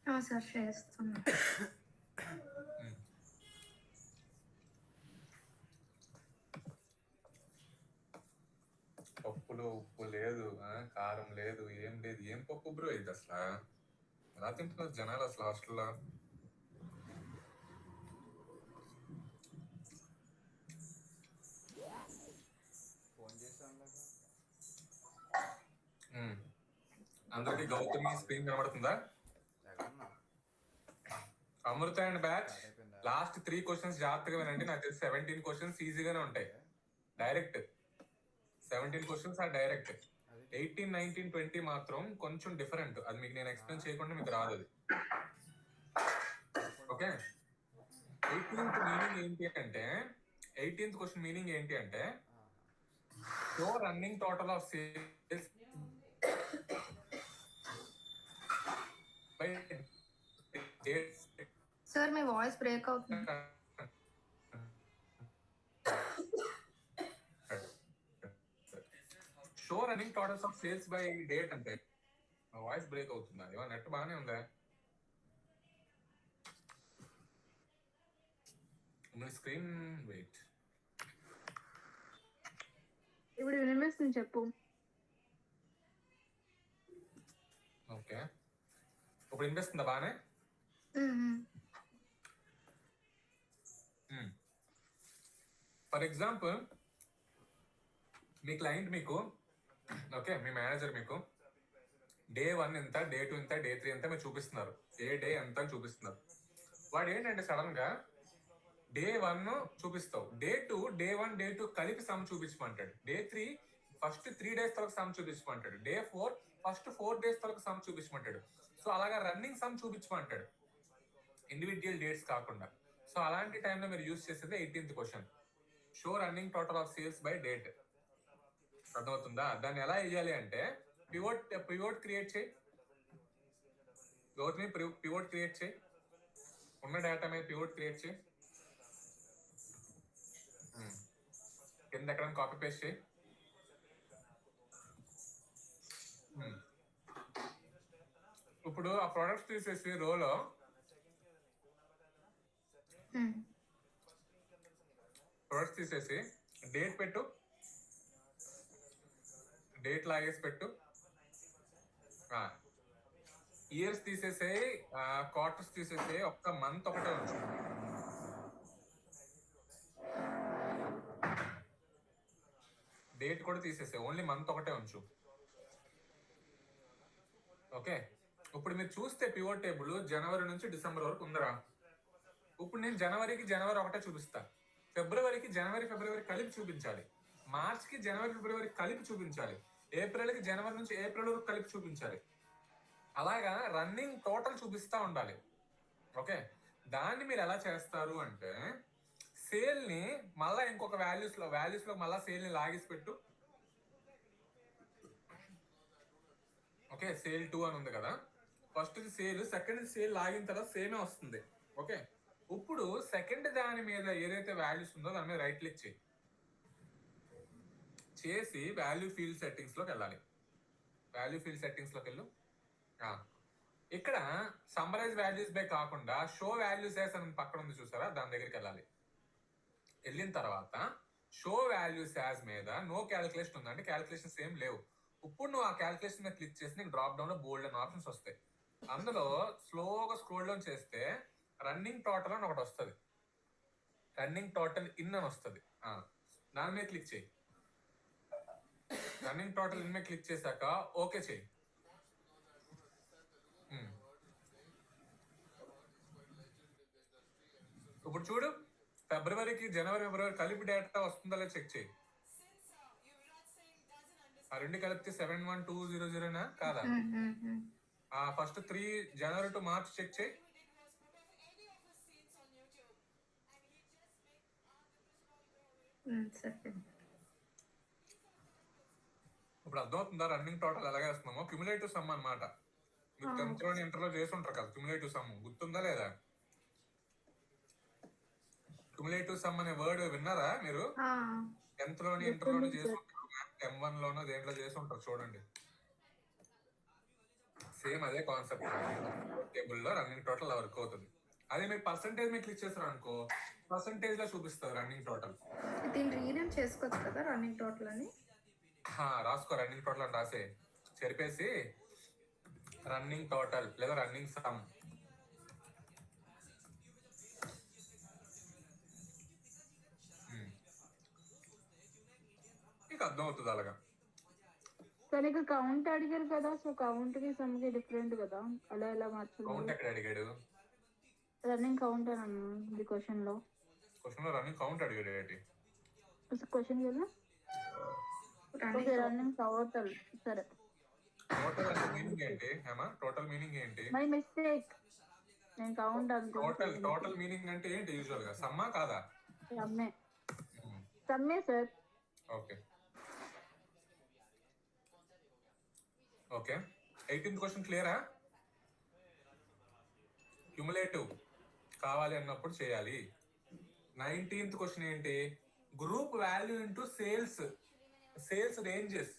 Sir చేస్తున్నా. పప్పులో ఉప్పు లేదు, కారం లేదు, ఏం లేదు. ఏం పప్పు బ్రో ఇది అసలు? ఎలా తింటున్నారు జనాలు అసలు హాస్టల్లో? అందరికి గౌతమి స్క్రీన్ కనబడుతుందా? అమృత అండ్ బ్యాచ్ లాస్ట్ 3 క్వశ్చన్స్ జాగ్రత్తగా వినండి. నాకు తెలిసి 17 క్వశ్చన్స్ ఈజీగానే ఉంటాయి. Direct 17 questions are direct. 18, 19, 20 మాత్రం కొంచెం డిఫరెంట్. అది మీకు నేను ఎక్స్ప్లెయిన్ చేయకుండా మీకు రాదు అది. ఓకే, 18th మీనింగ్ ఏంటి అంటే 18th క్వశ్చన్ మీనింగ్ ఏంటి అంటే show running total of sales by sir మీ వాయిస్ బ్రేక్ అవుతుంది. Show running totals of sales by date అంటే వాయిస్ బ్రేక్ అవుతుందా? ఇవన్న నెట్ బాగానే ఉందా? మీ స్క్రీన్ వెయిట్. ఇప్పుడు వినిపిస్తుంది, చెప్పు. ఓకే, ఇప్పుడు వినిపిస్తుందా బాగానే? ఫర్ ఎగ్జాంపుల్ మీ క్లయింట్ మీకు, ఓకే, మీ మేనేజర్ మీకు డే 1 ఎంత, డే 2 ఎంత, డే 3 ఎంత మీరు చూపిస్తున్నారు. ఏ డే ఎంత అని చూపిస్తున్నారు. వాడు ఏంటంటే సడన్ గా డే 1 చూపిస్తావు, డే 2, డే 1, డే 2 కలిపి సమ్ చూపించమంటాడు. డే 3 ఫస్ట్ 3 డేస్ తరకు సమ్ చూపించమంటాడు. డే 4 ఫస్ట్ 4 డేస్ తరకు సమ్ చూపించమంటాడు. సో అలాగా రన్నింగ్ సమ్ చూపించమంటాడు, ఇండివిజువల్ డేట్స్ కాకుండా. సో అలాంటి టైంలో మీరు యూజ్ చేసేది 18th question, show running total of sales by date. అర్థమవుతుందా? దాన్ని ఎలా వేయాలి అంటే పివోట్ క్రియేట్ చేయి. గౌతమి పివోట్ క్రియేట్ చేయి, ఉన్న డేటా మీద పివోట్ క్రియేట్ చేయి. కింద ఎక్కడ కాపీ పేస్ట్ చేయి. ఇప్పుడు ఆ ప్రొడక్ట్స్ తీసేసి రోలో ప్రొడక్ట్స్ తీసేసి డేట్ పెట్టు, డేట్ లాగేసి పెట్టు. ఇయర్స్ తీసేసే, క్వార్టర్స్ తీసేసే, ఒక్క మంత్ ఒకటే ఉంచు. డేట్ కూడా తీసేసే, ఓన్లీ మంత్ ఒకటే ఉంచు. ఓకే, ఇప్పుడు మీరు చూస్తే పివోట్ టేబుల్ జనవరి నుంచి డిసెంబర్ వరకు ఉందరా. ఇప్పుడు నేను జనవరికి జనవరి ఒకటే చూపిస్తా, ఫిబ్రవరికి జనవరి ఫిబ్రవరి కలిపి చూపించాలి, మార్చ్కి జనవరి ఫిబ్రవరి కలిపి చూపించాలి, ఏప్రిల్కి జనవరి నుంచి ఏప్రిల్ వరకు కలిపి చూపించాలి. అలాగా రన్నింగ్ టోటల్ చూపిస్తా ఉండాలి. ఓకే, దాన్ని మీరు ఎలా చేస్తారు అంటే సేల్ ని మళ్ళా ఇంకొక వాల్యూస్ లో మళ్ళా సేల్ ని లాగేసి పెట్టు. ఓకే, సేల్ 2 అని ఉంది కదా, ఫస్ట్ సేల్, సెకండ్ సేల్ లాగిన తర్వాత సేమే వస్తుంది. ఓకే, ఇప్పుడు సెకండ్ దాని మీద ఏదైతే వాల్యూస్ ఉందో దాని మీద రైట్ క్లిక్ చేసి వాల్యూ ఫీల్డ్ సెట్టింగ్స్ లోకి వెళ్ళాలి. వాల్యూ ఫీల్డ్ సెట్టింగ్స్ లోకి వెళ్ళు. ఇక్కడ సమ్మరైజ్ వాల్యూస్ బై కాకుండా షో వాల్యూస్ యాస్ అని పక్కన ఉంది చూసారా, దాని దగ్గరికి వెళ్ళాలి. వెళ్ళిన తర్వాత షో వాల్యూస్ యాజ్ మీద నో క్యాలిక్యులేషన్ ఉంది, అంటే క్యాలిక్యులేషన్స్ ఏం లేవు. ఇప్పుడు నువ్వు ఆ క్యాలిక్యులేషన్ మీద క్లిక్ చేసి నీకు డ్రాప్ డౌన్ లో బోల్డ్ అని ఆప్షన్స్ వస్తాయి. అందులో స్లోగా స్క్రోల్ డౌన్ చేస్తే రన్నింగ్ టోటల్ అని ఒకటి వస్తుంది, రన్నింగ్ టోటల్ ఇన్ అని వస్తుంది. దాని మీద క్లిక్ చేయి. రన్నింగ్ టోటల్ ఇన్ మీద క్లిక్ చేశాక ఓకే చేయి. ఇప్పుడు చూడు, ఫిబ్రవరికి జనవరి ఫిబ్రవరి కలిపి డేటా వస్తుందా లేదా చెక్ చేయి. ఆ రెండు కలిపితే 71200 కాదా? First 3 January to March check చేయి. ఇప్పుడు అర్థమవుతుందా రన్నింగ్ టోటల్ ఎలాగే వస్తున్నామో? క్యుములేటివ్ సమ్ అనమాట. మీరు 10th లోని ఇంటర్లో చేసి ఉంటారు కదా క్యుములేటివ్ సమ్, గుర్తుందా లేదా? క్యుములేటివ్ సమ్ అనే వర్డ్ విన్నారా మీరు? 10th లోని ఇంటర్లోని చేసి ఉంటారు, M1 లోనో దేంట్లో చేసి ఉంటారు. చూడండి, సేమ్ అదే కాన్సెప్ట్ టేబుల్ లో రన్నింగ్ టోటల్ వర్క్ అవుతుంది. అదే మీరు పర్సంటేజ్ మీద క్లిక్ చేస్తారు అనుకో, పర్సంటేజ్ లో చూపిస్తారు రన్నింగ్ టోటల్. దీన్ని రీనేమ్ చేసుకోవచ్చు కదా రన్నింగ్ టోటల్ అని. రాసుకో, రన్నింగ్ టోటల్ అని రాసే చెరిపేసి రన్నింగ్ టోటల్ లేదా రన్నింగ్ సమ్. నీకు అర్థం అవుతుంది అలాగా. కానీ ఇక్కడ కౌంట్ అడిగారు కదా, సో కౌంట్ కి సమ్ కి డిఫరెంట్ కదా, అలా ఎలా కౌంట్ మార్చాలి? ఎక్కడ అడిగాడు? రన్నింగ్ కౌంట్ అని అన్నాడు క్వశ్చన్ లో. క్వశ్చన్ లో రన్నింగ్ కౌంట్ అడిగాడు ఏంటి? క్వశ్చన్ కదా, ఓకే రన్నింగ్ టోటల్. సరే, టోటల్ అంటే మీనింగ్ ఏంటి హేమా? టోటల్ మీనింగ్ ఏంటి? మై మిస్టేక్, నేను కౌంట్ టోటల్ అనుకుంటున్నాను. మీనింగ్ అంటే ఏంటి యూజువల్ గా? సమ్మా కాదా? సమ్మే, సమ్మే sir. Okay okay 18th question క్లియరా? క్యుములేటివ్ కావాలి అన్నప్పుడు చేయాలి. 19th క్వశ్చన్ ఏంటి? Group value into sales ranges.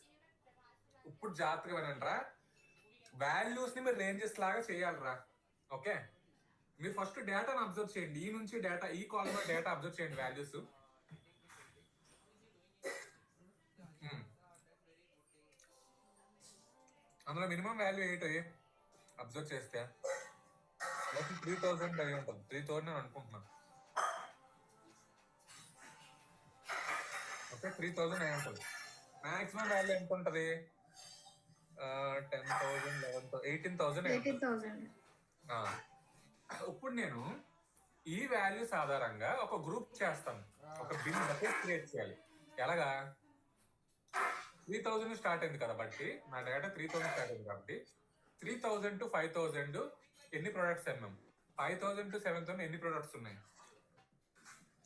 ఇప్పుడు జాగ్రత్తగా వినండిరా, వాల్యూస్ ని మీరు రేంజెస్ లాగా చేయాలిరా. ఓకే, మీరు ఫస్ట్ డేటాను అబ్జర్వ్ చేయండి. ఈ నుంచి డేటా, ఈ కాలం డేటా అబ్జర్వ్ చేయండి వాల్యూస్. అందులో మినిమం వాల్యూ ఏంటి అబ్జర్వ్ చేస్తే 3000 అయి ఉంటుంది. 3000 నేను అనుకుంటున్నాను. ఓకే, 3000 అయి ఉంటుంది. మాక్సిమం వాల్యూ ఎంత ఉంటుంది? 10,000, 11,000, 18,000. ఇప్పుడు నేను ఈ వాల్యూస్ ఆధారంగా ఒక గ్రూప్ చేస్తాను, ఒక బిన్ బకెట్ క్రియేట్ చేయాలి. ఎలాగా? 3000 స్టార్ట్ అయింది కాబట్టి నా డేటా 3000 స్టార్ట్ అయింది కాబట్టి 3000 to 5000 ఎన్ని ప్రొడక్ట్స్ అన్నాం? 5000 to 7000 ఎన్ని ప్రొడక్ట్స్ ఉన్నాయి?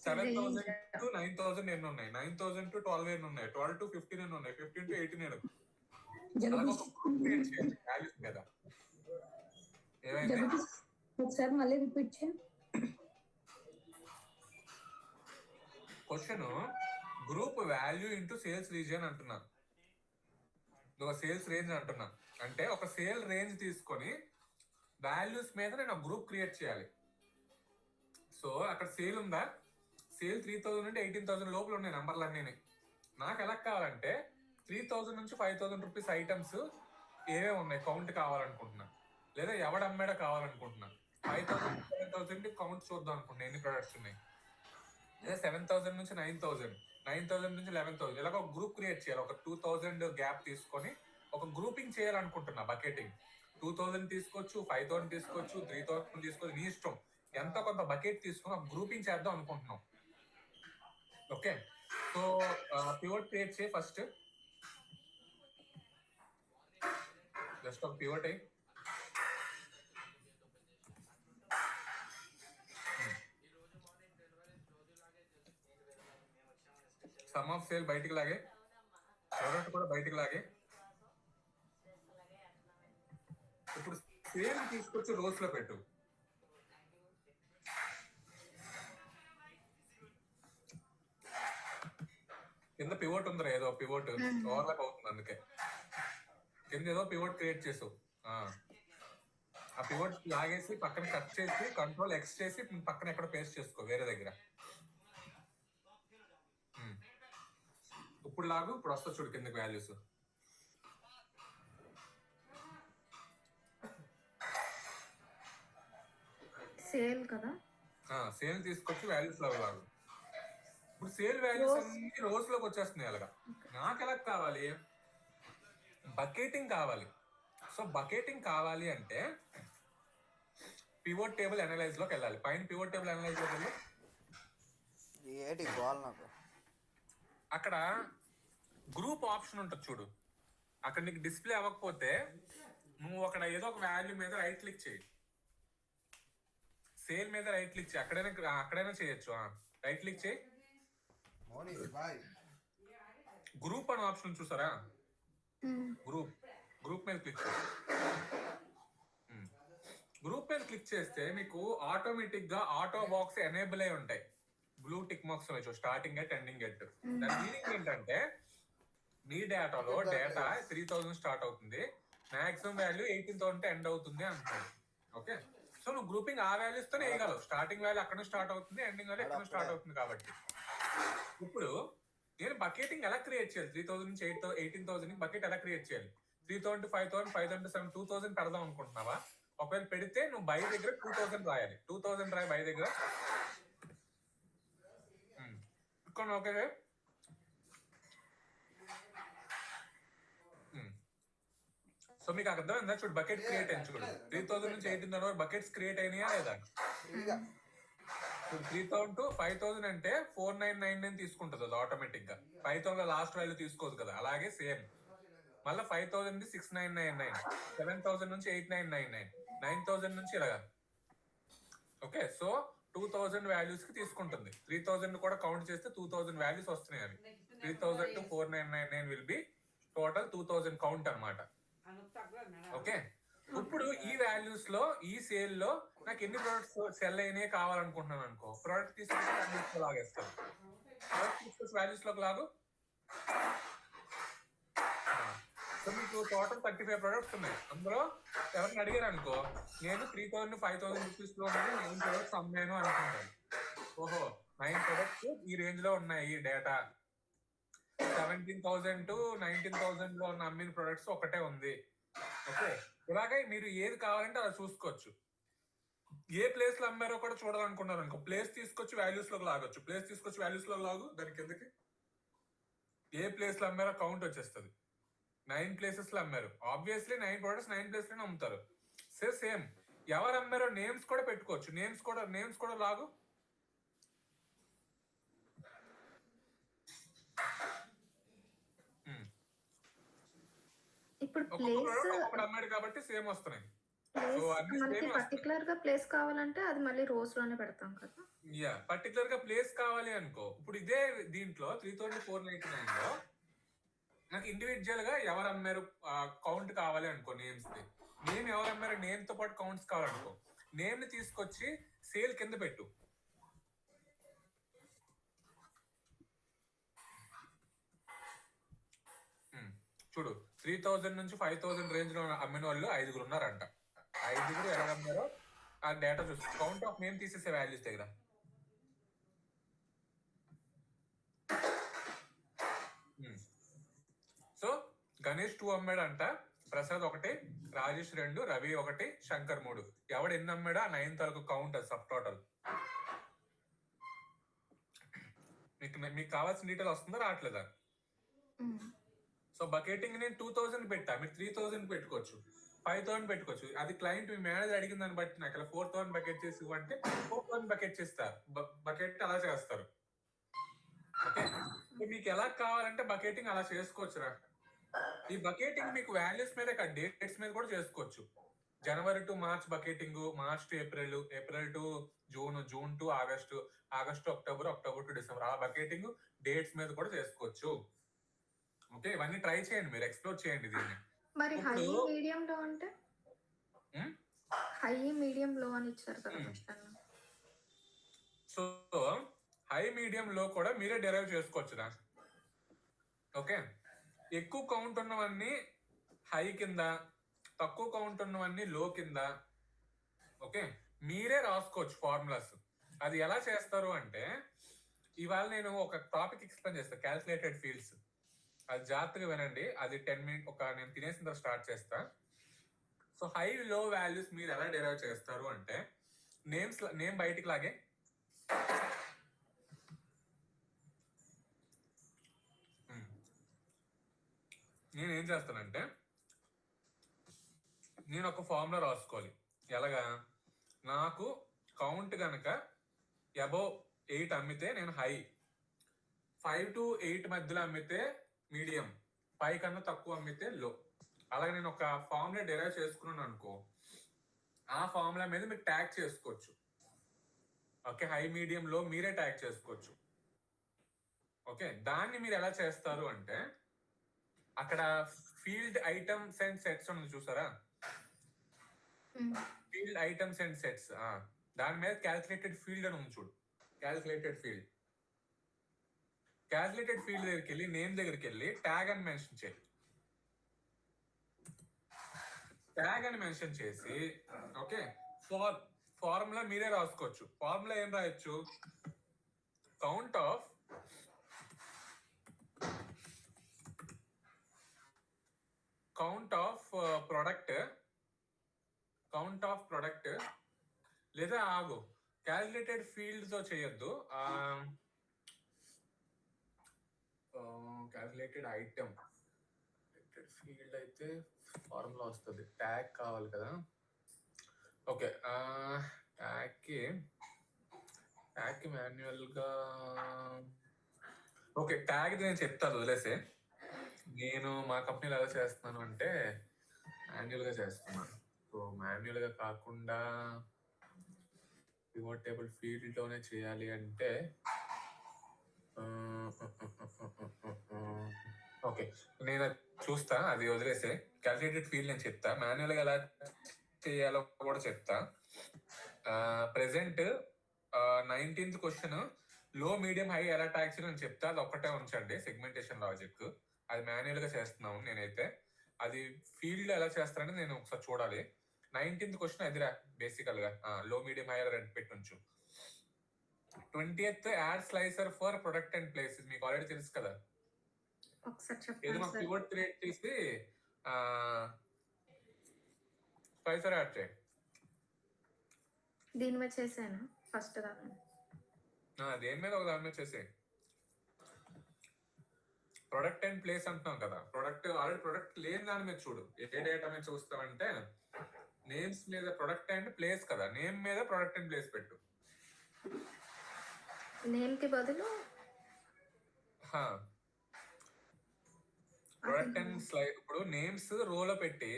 7000 to 9000 ఎన్ని ఉన్నాయి? 9000 to 12 ఎన్ని ఉన్నాయి? 12 to 15 ఎన్ని ఉన్నాయి? 15 to 18 ఎన్ని? వాల్యూస్ కదా. ఏమైంది? ఒకసారి మళ్ళీ రిపీట్ చేయండి. Question group value into sales region అంటున్నాను, ఒక సేల్స్ రేంజ్ అంటున్నా. అంటే ఒక సేల్ రేంజ్ తీసుకొని వాల్యూస్ మీద నేను ఒక గ్రూప్ క్రియేట్ చేయాలి. సో అక్కడ సేల్ ఉందా? సేల్ 3000 నుండి 18,000 లోపల ఉన్నాయి నంబర్లు అన్నీ. నాకు ఎలా కావాలంటే 3000 నుంచి 5000 రూపీస్ ఐటమ్స్ ఏవే ఉన్నాయి కౌంట్ కావాలనుకుంటున్నా, లేదా ఎవడమ్మాడో కావాలనుకుంటున్నా. 5000 7,000 కౌంట్ చూద్దాం అనుకుంటున్నా ఎన్ని ప్రొడక్ట్స్ ఉన్నాయి. లేదా 7,000 నుంచి 9,000, 9,000 నుంచి 11,000 ఇలాగ ఒక గ్రూప్ క్రియేట్ చేయాలి. ఒక 2,000 గ్యాప్ తీసుకొని ఒక గ్రూపింగ్ చేయాలనుకుంటున్నా. బకెటింగ్ 2,000 తీసుకోవచ్చు, 5,000 తీసుకోవచ్చు, 3,000 తీసుకోవచ్చు, నీ ఇష్టం. ఎంత కొంత బకెట్ తీసుకొని ఒక గ్రూపింగ్ చేద్దాం అనుకుంటున్నాం. ఓకే, సో పివట్ క్రియేట్ చేయి ఫస్ట్. జస్ట్ ఒక పివట్ అయ్యి సమ్ ఆఫ్ సేల్ బయటికి లాగే, ప్రోడక్ట్ కూడా బయటికి లాగే. ఇప్పుడు సేల్ తీసుకొచ్చి రోస్ లో పెట్టు. కింద పివోట్ ఉందిరా, ఏదో పివోట్ ఓవర్లాప్ అవుతుంది, అందుకే కింద ఏదో పివోట్ క్రియేట్ చేసావు. ఆ పివోట్ లాగేసి పక్కన కట్ చేసి కంట్రోల్ X చేసి పక్కన ఎక్కడ పేస్ట్ చేసుకో వేరే దగ్గర. ఇప్పుడు లాగు, ఇప్పుడు వస్తా చూడు కిందకి వాల్యూస్. సేల్ కదా, సేల్ తీసుకొచ్చి వాల్యూస్ లో లాగు. ఇప్పుడు సేల్ వాల్యూస్ అన్ని రోస్ లోకి వచ్చేస్తున్నాయి. అలాగా నాకు ఎలా కావాలి? బకెటింగ్ కావాలి. సో బకెటింగ్ కావాలి అంటే పివోట్ టేబుల్ అనలైజ్ లోకి వెళ్ళాలి. పైన పివోట్ టేబుల్ అనలైజ్ లోకి వెళ్ళి అక్కడ గ్రూప్ ఆప్షన్ ఉంటుంది చూడు. అక్కడ నీకు డిస్ప్లే అవ్వకపోతే నువ్వు అక్కడ ఏదో ఒక వాల్యూ మీద రైట్ క్లిక్ చేయి. సేల్ మీద రైట్ క్లిక్ చేయి. అక్కడైనా చేయొచ్చు. రైట్ క్లిక్ చేయి, గ్రూప్ అని ఆప్షన్ చూసారా? గ్రూప్ మీద క్లిక్ చేయి. గ్రూప్ మీద క్లిక్ చేస్తే మీకు ఆటోమేటిక్ గా ఆటో బాక్స్ ఎనేబుల్ అయి ఉంటాయి. బ్లూ టిక్ మార్క్స్ ఉన్నాయి స్టార్టింగ్ ఎట్ ఎండింగ్ ఎట్. దాని మీనింగ్ ఏంటంటే మీ డేటాలో డేటా 3000 స్టార్ట్ అవుతుంది, మాక్సిమం వాల్యూ 18తో ఉంటే ఎండ్ అవుతుంది అంటున్నాడు. ఓకే, సో నువ్వు గ్రూపింగ్ ఆ వాల్యూస్ తోనే వేయగలవు. స్టార్టింగ్ వాల్యూ అక్కడ స్టార్ట్ అవుతుంది, ఎండింగ్ వాల్యూ ఎక్కడ స్టార్ట్ అవుతుంది. కాబట్టి ఇప్పుడు నేను బకెటింగ్ ఎలా క్రియేట్ చేయాలి? 3000 నుంచి 18,000 బకెట్ ఎలా క్రియేట్ చేయాలి? 3000 to 5,000, 5,000 to 7,000, 2,000 పెడదాం అనుకుంటున్నావా? ఒకవేళ పెడితే నువ్వు బై దగ్గర 2,000 రాయాలి. 2,000 రాయి బై దగ్గర. ఓకే, సో మీకు అర్థమైందా? చూడు, బకెట్ క్రియేట్ అయింది. చూడు, 3000 నుంచి 18,000 బకెట్స్ క్రియేట్ అయినాయా లేదా? 3,000 to 5,000 అంటే 4,999 తీసుకుంటుంది అది ఆటోమేటిక్ గా. 5,000 లాస్ట్ వాల్యూ తీసుకోదు కదా. అలాగే సేమ్ మళ్ళీ 5,000 నుంచి 6,999, 7,000 నుంచి 8,999, 9,000 నుంచి ఇలాగా. ఓకే, సో 2,000 వాల్యూస్ కి తీసుకుంటుంది. 3,000 కూడా కౌంట్ చేస్తే 2,000 వాల్యూస్ వస్తున్నాయి. అవి 3,000 to 4,999 will be total 2,000 count అన్నమాట. ఓకే, ఇప్పుడు ఈ వాల్యూస్ లో ఈ సేల్ లో నాకు ఎన్ని ప్రొడక్ట్స్ సెల్ అయినాయి కావాలనుకుంటున్నాను అనుకో, ప్రోడక్ట్ తీసుకొచ్చి వాల్యూస్ లో లాగేస్తాను. ప్రోడక్ట్ తీసుకొచ్చి వాల్యూస్ లోకి లాగు. సో మీకు టోటల్ 35 ప్రొడక్ట్స్ ఉన్నాయి. అందులో ఎవరిని అడిగారు అనుకో, నేను 3,000 5,000 రూపీస్ లో 9 ప్రొడక్ట్స్ అమ్మాను అనుకుంటాను. ఓహో, 9 ప్రొడక్ట్స్ ఈ రేంజ్ లో ఉన్నాయి. ఈ డేటా 17,000 to 19,000 లో ఉన్న అమ్మిన ప్రొడక్ట్స్ ఒకటే ఉంది. ఓకే, ఇలాగే మీరు ఏది కావాలంటే అలా చూసుకోవచ్చు. ఏ ప్లేస్ లో అమ్మారో కూడా చూడాలనుకున్నారు అనుకో, ప్లేస్ తీసుకొచ్చి వాల్యూస్ లోకి లాగొచ్చు. ప్లేస్ తీసుకొచ్చి వాల్యూస్ లో లాగు, దాని కిందకి ఏ ప్లేస్ లో అమ్మారో కౌంట్ వచ్చేస్తుంది. 9 ప్లేసెస్ లో అమ్మారు, ఆబ్వియస్లీ 9 ప్రొడక్ట్స్ 9 ప్లేస్ లోనే అమ్ముతారు. సేమ్ ఎవరు అమ్మారో నేమ్స్ కూడా పెట్టుకోవచ్చు. నేమ్స్ కూడా లాగు. ఇప్పుడు ఒక్కొక్కడు అమ్మాడు కాబట్టి సేమ్ వస్తున్నాయి. సో అన్ని మనకి సేమ్ పర్టికులర్ గా ప్లేస్ కావాలంటే అది మళ్ళీ రోస్ లోనే పెడతాం కదా. యా, పర్టికులర్ గా ప్లేస్ కావాలి అనుకో, ఇప్పుడు ఇదే దీంట్లో 3,499 లో నాకు ఇండివిజువల్ గా ఎవరు అమ్మారు కౌంట్ కావాలి అనుకో, నేమ్స్ ది. నేమ్ ఎవరు అమ్మారు నేమ్ తో పాటు కౌంట్స్ కావాలనుకో, నేమ్ ని తీసుకొచ్చి సేల్ కింద పెట్టు. చూడు, 3,000 నుంచి 5,000 రేంజ్ లో అమ్మిన వాళ్ళు 5గురు ఉన్నారంట. 5గురు ఎలా అమ్మారో ఆ డేటా చూసి కౌంట్ ఆఫ్ నేమ్ తీసేసే వాల్యూస్ దగ్గర. సో గణేష్ 2 అమ్మాడు అంట, ప్రసాద్ 1, రాజేష్ 2, రవి 1, శంకర్ 3. ఎవడు ఎన్ని అమ్మాడో ఆ 9 తాలూకు కౌంట్ అది సబ్ టోటల్. మీకు కావాల్సిన డీటెయిల్ వస్తుందా రావట్లేదా? సో బకెటింగ్ నేను 2,000 పెట్టా, మీరు 3,000 పెట్టుకోవచ్చు, 5,000 పెట్టుకోవచ్చు. అది క్లయింట్ మీ మేనేజర్ అడిగిన దాన్ని బట్టి నాకు 4,000 బకెట్ చేసి ఇవ్వంటే 4,000 బకెట్ చేస్తారు. బకెట్ అలా చేస్తారు. ఓకే, మీకు ఎలా కావాలంటే బకెటింగ్ అలా చేసుకోవచ్చురా. ఈ బకెటింగ్ మీకు వాల్యూస్ మీద డేట్స్ మీద కూడా చేసుకోవచ్చు. January to March bucketing, March to April, April to June, June to August, August October, October to December. ఆ బకెటింగ్ డేట్స్ మీద కూడా చేసుకోవచ్చు. ఓకే, ఇవన్నీ ట్రై చేయండి, మీరు ఎక్స్ప్లోర్ చేయండి దీన్ని. మరి హై మీడియం లో అంటే హై మీడియం లో అని ఇచ్చారు కదా క్వశ్చన్. సో హై మీడియం లో కూడా మీరే డెరైవ్ చేసుకోవచ్చురా. ఓకే, ఎక్కువ కౌంట్ ఉన్నవన్నీ హై కింద, తక్కువ కౌంట్ ఉన్నవన్నీ లో కింద. ఓకే, మీరే రాసుకోవచ్చు ఫార్ములాస్. అది ఎలా చేస్తారు అంటే, ఇవాళ నేను ఒక టాపిక్ ఎక్స్ప్లెయిన్ చేస్తాను, క్యాల్కులేటెడ్ ఫీల్డ్స్. అది జాగ్రత్తగా వినండి. అది 10 మినిట్ నేను తినేసిన తర్వాత స్టార్ట్ చేస్తా. సో హై లో వాల్యూస్ మీరు ఎలా డెరైవ్ చేస్తారు అంటే, నేమ్ బయటికి లాగే, నేనేం చేస్తానంటే, నేను ఒక ఫార్ములా రాసుకోవాలి. ఎలాగా, నాకు కౌంట్ గనక అబౌవ్ 8 అమ్మితే నేను హై, 5 to 8 మధ్యలో అమ్మితే మీడియం, 5 కన్నా తక్కువ అమ్మితే లో. అలాగే నేను ఒక ఫార్ములా డెరైవ్ చేసుకున్నాను అనుకో, ఆ ఫార్ములా మీద మీరు ట్యాగ్ చేసుకోవచ్చు. ఓకే, హై మీడియం లో మీరే ట్యాగ్ చేసుకోవచ్చు. ఓకే, దాన్ని మీరు ఎలా చేస్తారు అంటే, అక్కడ ఫీల్డ్ ఐటమ్స్ అండ్ సెట్స్ ఉంది చూసారా, ఫీల్డ్ ఐటమ్స్ అండ్ సెట్స్, దాని మీద క్యాల్కులేటెడ్ ఫీల్డ్ అని ఉంది చూడు. క్యాల్కులేటెడ్ ఫీల్డ్ దగ్గరికి వెళ్ళి నేమ్ దగ్గరికి వెళ్ళి ట్యాగ్ అని మెన్షన్ చేయి. ట్యాగ్ అని మెన్షన్ చేసి ఓకే ఫార్ములా మీరే రాసుకోవచ్చు. ఫార్ములా ఏం రాయొచ్చు? కౌంట్ ఆఫ్ ప్రొడక్ట్ లేదా ఆగు, క్యాలిక్యులేటెడ్ ఫీల్డ్ తో చేయొద్దు, క్యాలిక్యులేటెడ్ ఐటమ్ ఫీల్డ్ అయితే ఫార్ములా వస్తుంది. ట్యాగ్ కావాలి కదా. ఓకే, ట్యాగ్కి మాన్యువల్ గా ఓకే ట్యాగ్ నేను చెప్తాను, వదిలేసే. నేను మా కంపెనీలో ఎలా చేస్తున్నాను అంటే మాన్యువల్ గా చేస్తున్నాను. సో మాన్యువల్ గా కాకుండా పివట్ టేబుల్ ఫీల్డ్ లోనే చేయాలి అంటే ఓకే నేను చూస్తా, అది వదిలేసే. క్యాలిక్యులేటెడ్ ఫీల్డ్ నేను చెప్తా, మాన్యువల్ గా ఎలా చేయాలో కూడా చెప్తా. ప్రెసెంట్ 19th క్వశ్చన్ లో మీడియం హై ఎలా ట్యాక్స్ నేను చెప్తా, అది ఒక్కటే ఉంచండి. సెగ్మెంటేషన్ లాజిక్ అది మాన్యువల్ గా చేస్తున్నాము నేనైతే. అది ఫీల్డ్ ఎలా చేస్తారని నేను ఒకసారి చూడాలి. 19th క్వశ్చన్ అదిరా బేసికల్ గా లో మీడియం హై రెడ్ పెట్టి ఉంచు. 20th add slicer for product and place, మీకు ఆల్రెడీ తెలుసు కదా. ఒకసారి ఏదో చెప్పండి మాకు సార్. పివట్ క్రియేట్ చేసి స్లైసర్ యాడ్ చేయి. దీని మీద చేశాను ఫస్ట్ దాన్ని. దేని మీద ఒక దాని మీద చేసే. ప్రొడక్ట్ అండ్ ప్లేస్ అంటున్నాం కదా, ఆల్రెడీ ప్రొడక్ట్ లేని దాని మీద చూడు. ఏ డేటా మీద చూస్తామంటే నేమ్స్ మీద ప్రొడక్ట్ అండ్ ప్లేస్ కదా, నేమ్ మీద ప్రొడక్ట్ అండ్ ప్లేస్ పెట్టు. నేమ్ కి బదులు ప్రొడక్ట్ అండ్ ఇప్పుడు నేమ్స్ రోలో పెట్టి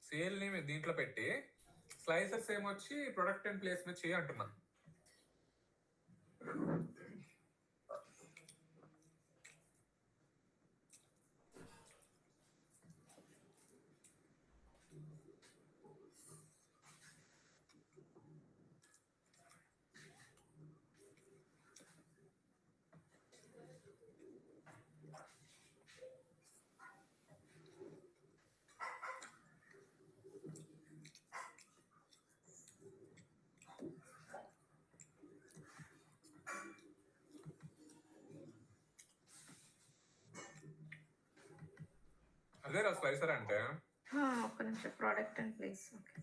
సేల్ నేమ్ దీంట్లో పెట్టి స్లైసర్స్ ఏమొచ్చి ప్రొడక్ట్ అండ్ ప్లేస్ మీద చేయి అంటున్నా. అదేరా స్లైసర్ అంటే. ఒక్క నిమిషం, ప్రోడక్ట్ అండ్ ప్లేస్. ఓకే,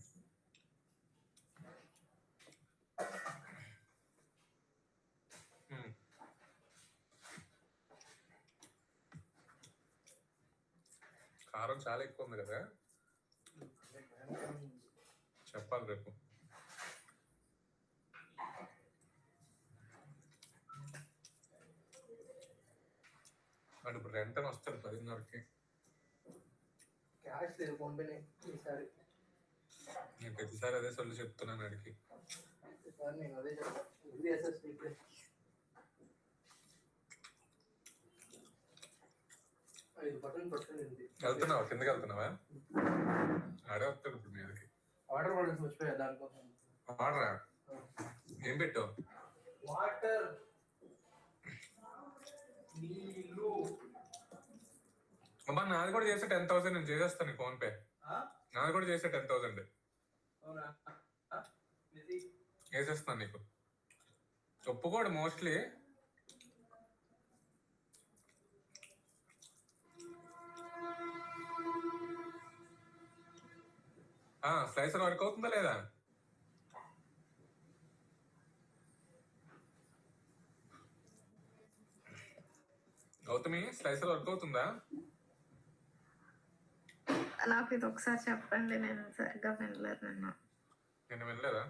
కారం చాలా ఎక్కువ ఉంది కదా, చెప్పాలి రేపు. అంటే ఇప్పుడు రెంట్ అని వస్తాడు 10:30కి. క్యాష్ లేదు, ఫోన్ పే ఈసారి. నేను ప్రతిసారి అదే సొల్లు చెప్తున్నాను అడిగి. ఈసారి నేను అదే చెప్తాను. ఇప్పుడే వెళ్తున్నావా? కిందకి వెళ్తున్నావా? ఆడే వస్తాడు ఇప్పుడు మీదకి. వాటర్ బాటిల్స్ వచ్చిపోయా దానికోసం. వాడరా, ఏం పెట్టావు? వాటర్, నీళ్ళు. అమ్మా నాది కూడా చేస్తే 10,000 నేను చేసేస్తాను ఫోన్ పే. నాది కూడా చేస్తే 10,000 వేసేస్తాను నీకు. ఒప్పుకోడు మోస్ట్లీ. స్లైసర్ వర్క్ అవుతుందా లేదా? గౌతమి స్లైసర్ వర్క్ అవుతుందా? నాకు ఇది ఒకసారి చెప్పండి, నేను సరిగ్గా వినలేదు. నేను వినలేదా?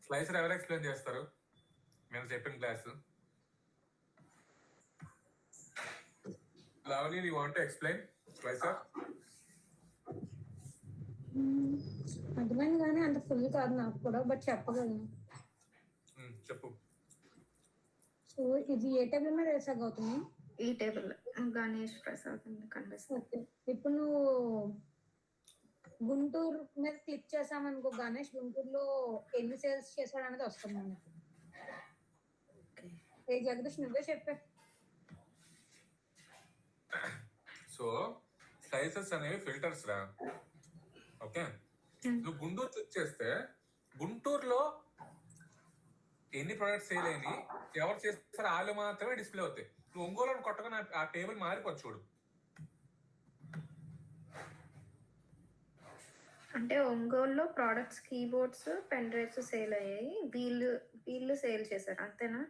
స్లైసర్ ఎవరు ఎక్స్ప్లెయిన్ చేస్తారు? నేను చెప్పిన class. Lovely, you want to explain slicer? అర్థమైంది కానీ అంత ఫుల్ కాదు నాకు కూడా, బట్ చెప్పగలను. చెప్పు. సో ఇది ఏ టేబుల్ మీద వేసాక అవుతుంది? ఈ టేబుల్ గణేష్ ప్రసాద్ కనిపిస్తుంది. ఓకే, ఇప్పుడు నువ్వు గుంటూరు మీద క్లిక్ చేసామనుకో, గణేష్ గుంటూరులో ఎన్ని సేల్స్ చేశాడు అనేది వస్తుంది మనకి. ఏ జగదీష్ నువ్వే చెప్పే. సో స్లైసెస్ అనేవి ఫిల్టర్స్ రా. ఓకే, నువ్వు గుంటూరు క్లిక్ చేస్తే గుంటూరులో ఎన్ని ప్రొడక్ట్స్ సేల్ అయినాయి, ఎవరు చేస్తారో వాళ్ళు మాత్రమే డిస్ప్లే అవుతాయి. నువ్వు ఒంగోలు కొట్టగా ఆ టేబుల్ మారిపోవచ్చు చూడు. అంటే ఒంగోలులో products, keyboards, pen drives sale అయ్యాయి, వీళ్ళు సేల్ చేశారు అంతేనా?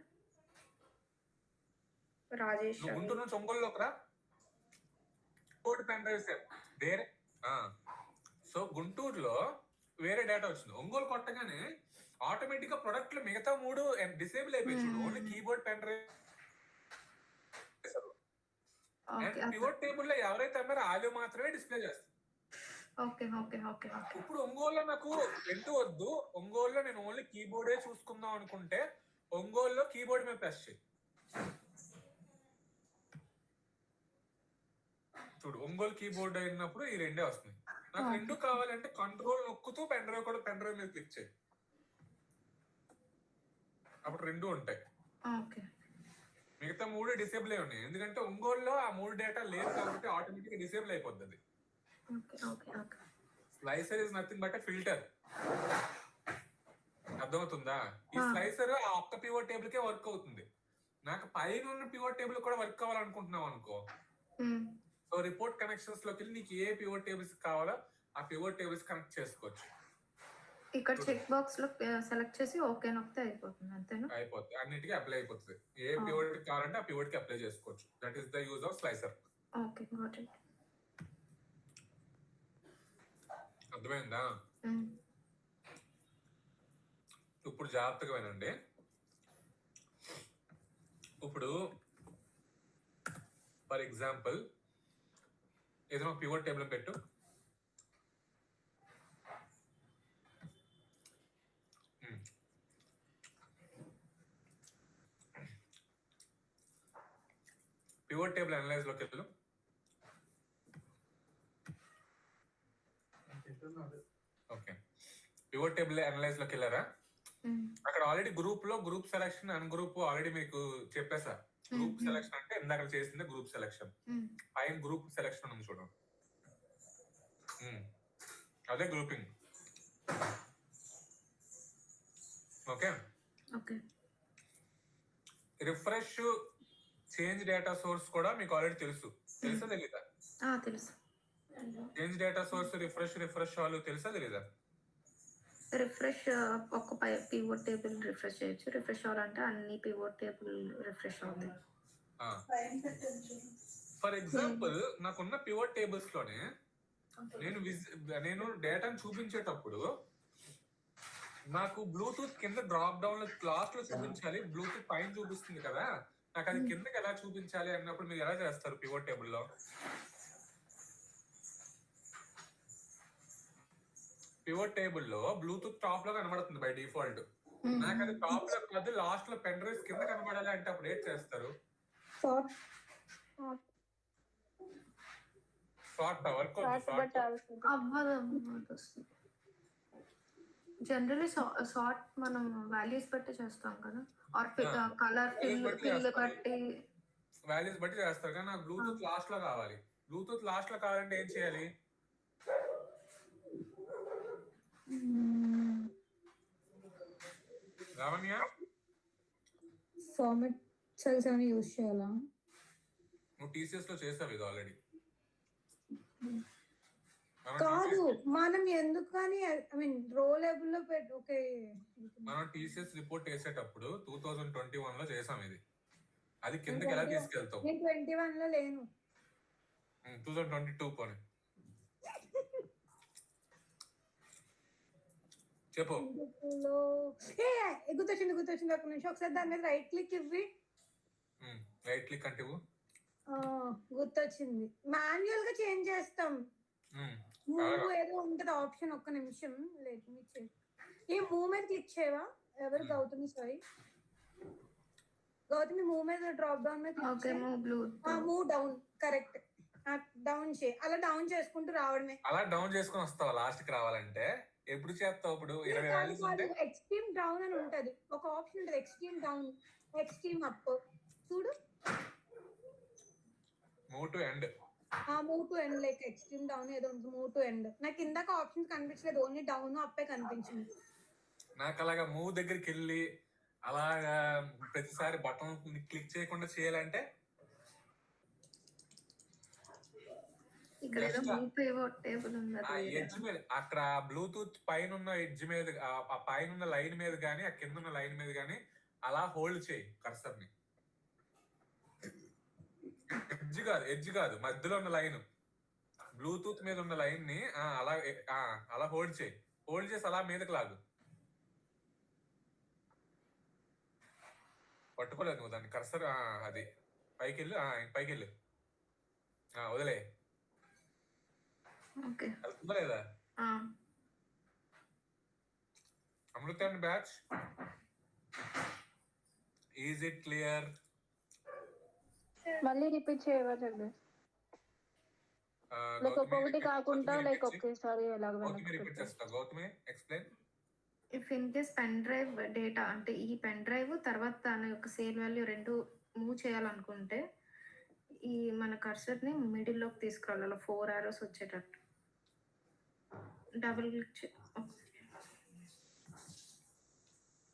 రాజేష్ నువ్వు గుంటూరు నుంచి ఒంగోలులోకి రా, కీబోర్డ్ పెన్ డ్రైవ్స్ వేరే. సో గుంటూరులో వేరే డేటా వచ్చింది, ఒంగోలు కొట్టగానే ఆటోమేటిక్ గా ప్రొడక్ట్ లో మిగతా 3 డిసేబుల్ అయిపోయి చూడు. Only keyboard pen drive and pivot table లో ఎవరైతే అమ్మారో వాళ్ళు మాత్రమే డిస్ప్లే చేస్తారు. ఇప్పుడు ఒంగోలులో నాకు రెండు వద్దు, ఒంగోలులో నేను ఓన్లీ కీబోర్డే చూసుకుందాం అనుకుంటే ఒంగోలులో కీబోర్డ్ మీద ప్రెస్ చేయి చూడు. ఒంగోలు కీబోర్డ్ అయినప్పుడు ఈ రెండే వస్తుంది. నాకు రెండు కావాలంటే కంట్రోల్ నొక్కుతూ పెన్ డ్రైవ్ కూడా పెన్ డ్రైవ్ మీద క్లిక్ చేయి, అప్పుడు రెండు ఉంటాయి. మిగతా 3 డిసేబుల్ అయి ఉన్నాయి, ఎందుకంటే ఒంగోలులో ఆ 3 డేటా లేదు కాబట్టి ఆటోమేటిక్ డిసేబుల్ అయిపోతుంది. Slicer is nothing but filter. అర్థమవుతుందా? ఈ స్లైసర్ ఆ ఒక్క పివట్ టేబుల్ కే వర్క్ అవుతుంది. నాకు పైన ఉన్న పివట్ టేబుల్ కూడా వర్క్ కావాలనుకుంటున్నావు అనుకో, సో రిపోర్ట్ కనెక్షన్స్ లోకి వెళ్ళి నీకు ఏ పివట్ టేబుల్స్ కావాలో ఆ పివట్ టేబుల్స్ కనెక్ట్ చేసుకోవచ్చు. ఇక్కడ చెక్ బాక్స్ లో సెలెక్ట్ చేసి ఓకే నొక్కితే అయిపోతుంది అంతేనా? అయిపోతుంది, అన్నిటికీ అప్లై అయిపోతుంది. ఏ పివట్ కావాలంటే ఆ పివట్ కి అప్లై చేసుకోవచ్చు. That is the use of slicer. Okay, got it. అర్థమైందా? ఇప్పుడు జాగ్రత్తగా వినండి. ఇప్పుడు ఫర్ ఎగ్జాంపుల్ ఏదైనా పివట్ టేబుల్ పెట్టు. పివట్ టేబుల్ అనలైజ్ లోకి వెళ్ళు. ఓకే, పివట్ టేబుల్ అనలైజ్ లోకి వెళ్ళారా? అక్కడ ఆల్రెడీ గ్రూప్ లో గ్రూప్ సెలెక్షన్, అన్ గ్రూప్ ఆల్రెడీ మీకు చెప్పేసా. గ్రూప్ సెలెక్షన్ అంటే ఇందాక చేసింది గ్రూప్ సెలెక్షన్. పైన గ్రూప్ సెలెక్షన్ ఉంది చూడండి, అదే grouping. Okay, refresh change data source కూడా మీకు ఆల్రెడీ తెలుసా తెలీదా? తెలుసు. చేంజ్ డేటా సోర్స్, రిఫ్రెష్ వాళ్ళు తెలుసా తెలీదా? రిఫ్రెష్ ఒక పివట్ టేబుల్ రిఫ్రెష్ చేయొచ్చు. రిఫ్రెష్ అవ్వాలంటే అన్ని పివట్ టేబుల్ రిఫ్రెష్ అవుతాయి. ఫర్ ఎగ్జాంపుల్ నాకున్న పివట్ టేబుల్స్ లోనే నేను డేటాను చూపించేటప్పుడు నాకు బ్లూటూత్ కింద డ్రాప్ డౌన్ లాస్ట్ లో చూపించాలి, బ్లూటూత్ పైన చూపిస్తుంది కదా, నాకు అది కిందకి ఎలా చూపించాలి అన్నప్పుడు మీరు ఎలా చేస్తారు? పివట్ టేబుల్ లో పివట్ టేబుల్ లో బ్లూటూత్ టాప్ లో కనబడుతుంది బై డిఫాల్ట్. నాకు అది టాప్ లో కాదు, లాస్ట్ లో పెన్ డ్రైవ్ కింద కనబడాలి అంటే అప్పుడు ఏం చేస్తారు? షార్ట్ వర్క్ జనరల్లీ షార్ట్ మనం వాల్యూస్ బట్టి చేస్తాం కదా, ఆర్ కలర్ ఫిల్ బట్టి వాల్యూస్ బట్టి చేస్తారు. కానీ నాకు బ్లూటూత్ లాస్ట్ లో కావాలి. బ్లూటూత్ లాస్ట్ లో కావాలంటే ఏం చేయాలి? లావణ్య, ఫార్మాట్ సెల్స్ అని యూజ్ చేయాలా? నువ్వు టీసీఎస్ లో చేసావు ఇది ఆల్రెడీ. కాదు, మనం ఎందుకు కానీ ఐ మీన్ రో లెవెల్ లో పెట్టు. ఓకే, మనం టీసీఎస్ రిపోర్ట్ చేసేటప్పుడు 2021 లో చేసాం ఇది. అది కిందకి ఎలా తీసుకెళ్తావు? నేను 21 లో లేను. 2022 పోనీ చెప్పు. గుర్తొచ్చింది. ఒక నిమిషం, ఒకసారి దాని మీద రైట్ క్లిక్ ఇవ్వి. రైట్ క్లిక్ అంటే గుర్తొచ్చింది. మాన్యువల్ గా చేంజ్ చేస్తాం. మూవ్ ఏదో ఉంటది ఆప్షన్, ఒక్క నిమిషం. ఈ మూవ్ మీద క్లిక్ చేయవా? ఎవరు? గౌతమి, సారీ గౌతమి, మూవ్ మీద డ్రాప్ డౌన్ మీద మూవ్ డౌన్. కరెక్ట్, డౌన్ చేయి. అలా డౌన్ చేసుకుంటూ రావడమే. అలా డౌన్ చేసుకుని వస్తావా లాస్ట్ కి రావాలంటే? ఎప్పుడు చేస్తావు? ఇప్పుడు 20 వాల్యూస్ ఉంటే ఎక్స్ట్రీమ్ డౌన్ అని ఉంటది, ఒక ఆప్షన్ ఉంటది. Extreme down, extreme up. చూడు, move to end. Move to end like extreme down ఏదో ఉంది, మూవ్ టు ఎండ్. నాకు ఇందాక ఆప్షన్స్ కనిపించలేదు, ఓన్లీ డౌన్ అప్పే కనిపించింది. నాకు అలాగా మూవ్ దగ్గరికి వెళ్ళి అలాగా ప్రతిసారి బటన్ క్లిక్ చేయకుండా చేయాలంటే ఇక్కడ ఏదో Just మూవ్ పివోట్ టేబుల్ ఉంది ఆ అది ఎడ్జ్ మీద అక్కడ బ్లూటూత్ పైన ఉన్న ఎడ్జ్ మీద ఆ పైన ఉన్న లైన్ మీద గానీ ఆ కింద ఉన్న లైన్ మీద గానీ అలా హోల్డ్ చేయి కర్సర్ ని. ఎడ్జ్ కాదు మధ్యలో ఉన్న లైన్, బ్లూటూత్ మీద ఉన్న లైన్ ని అలా హోల్డ్ చేయి. హోల్డ్ చేసి అలా మీదకి లాగు. పట్టుకోలేదు నువ్వు దాన్ని కర్సర్. అది పైకి వెళ్ళు, పైకి వెళ్ళు. వదిలే. ఓకే. వెళ్తుందా లేదా Amrita and batch? Is it clear? మళ్ళీ రిపీట్ చేయవా జగదీష్? లైక్ ఒక్కొక్కటి కాకుండా లైక్ ఒకేసారి రిపీట్ చేస్తా. Gautami explain. If in case pen drive data అంటే ఈ పెన్ డ్రైవ్ తర్వాత దాని యొక్క సేల్ వాల్యూ రెండు మూవ్ చేయాలనుకుంటే ఈ మన కర్సర్ ని మిడిల్ లోకి తీసుకురావాలి, అలా 4 arrows వచ్చేటట్టు డబుల్ క్లిక్.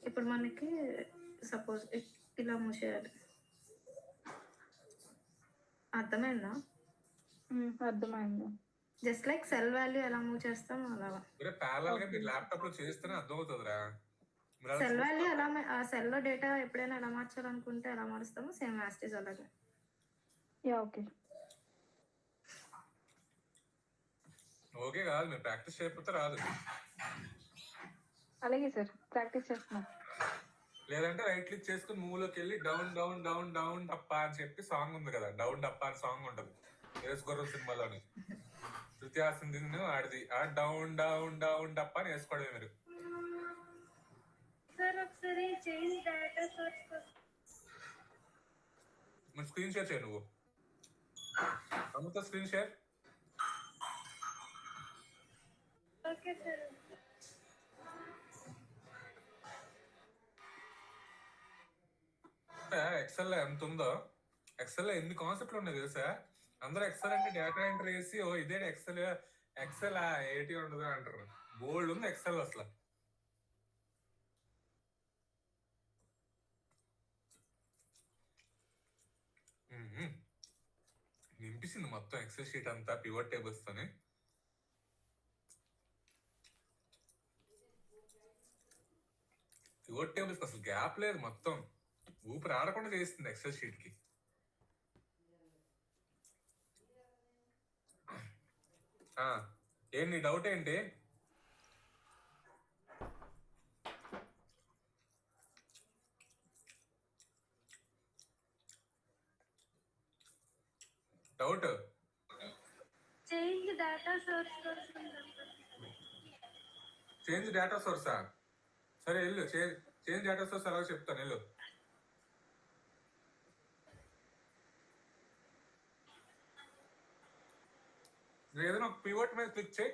ఇప్పుడు మనకి సపోజ్ ఇలా మూవ్ చేయాలి. అర్థమైందా? అర్థమైంది. జస్ట్ లైక్ సెల్ వాల్యూ ఎలా మూవ్ చేస్తాం అలా. ప్యారలల్ గా మీరు ల్యాప్టాప్ లో చేస్తేనే అర్థం అవుతుందిరా. సెల్ వాల్యూ ఎలా ఆ సెల్ లో డేటా ఎప్పుడైనా ఎలా మార్చాలనుకుంటే ఎలా మారుస్తామో సేమ్ యాజ్ ఇట్ ఈజ్ అలాగే. ఓకే ఓకే కాదు, మీరు ప్రాక్టీస్ చేయకపోతే రాదు. అలాగే సార్, ప్రాక్టీస్ చేస్తున్నాం. లేదంటే రైట్ క్లిక్ చేసుకుని మూవ్ లోకి వెళ్ళి డౌన్ డౌన్ డౌన్ డౌన్ డప్పా అని చెప్పి సాంగ్ ఉంది కదా, డౌన్ డప్పా అని సాంగ్ ఉంటుంది వేసుకోరు సినిమాలోని. శృతిహాసన్ ఆడిది డౌన్ డౌన్ డౌన్ డప్పా అని వేసుకోవడమే మీరు. స్క్రీన్ షేర్ చేయ నువ్వు. అమృత స్క్రీన్ షేర్. ఎక్సెల్ లో ఎంత ఉందో, ఎక్సెల్ లో ఎన్ని కాన్సెప్ట్లు ఉన్నాయి తెలుసా? అందరూ ఎక్సెల్ అంటే డేటా ఎంట్రీ వేసి ఇదే ఎక్సెల్ ఎక్సెల్ ఏటి ఉండదు అంటారు. బోల్డ్ ఉంది ఎక్సెల్ అసలు. నింపిసింది మొత్తం ఎక్సెల్ షీట్ అంతా పివట్ టేబుల్స్ తోని. పివట్ టేబుల్స్ అసలు గ్యాప్ లేదు, మొత్తం ఊపిరి ఆడకుండా చేస్తుంది ఎక్సెల్ షీట్ కి. ఏంటి డౌట్ ఏంటి? Doubt? Change data source. Change data సోర్సా? సరే వెళ్ళు, చేంజ్ డేటా సోర్స్ అలాగే చెప్తాను, వెళ్ళు. ఏదైనా ఒక పివట్ మీద క్లిక్ చేయి.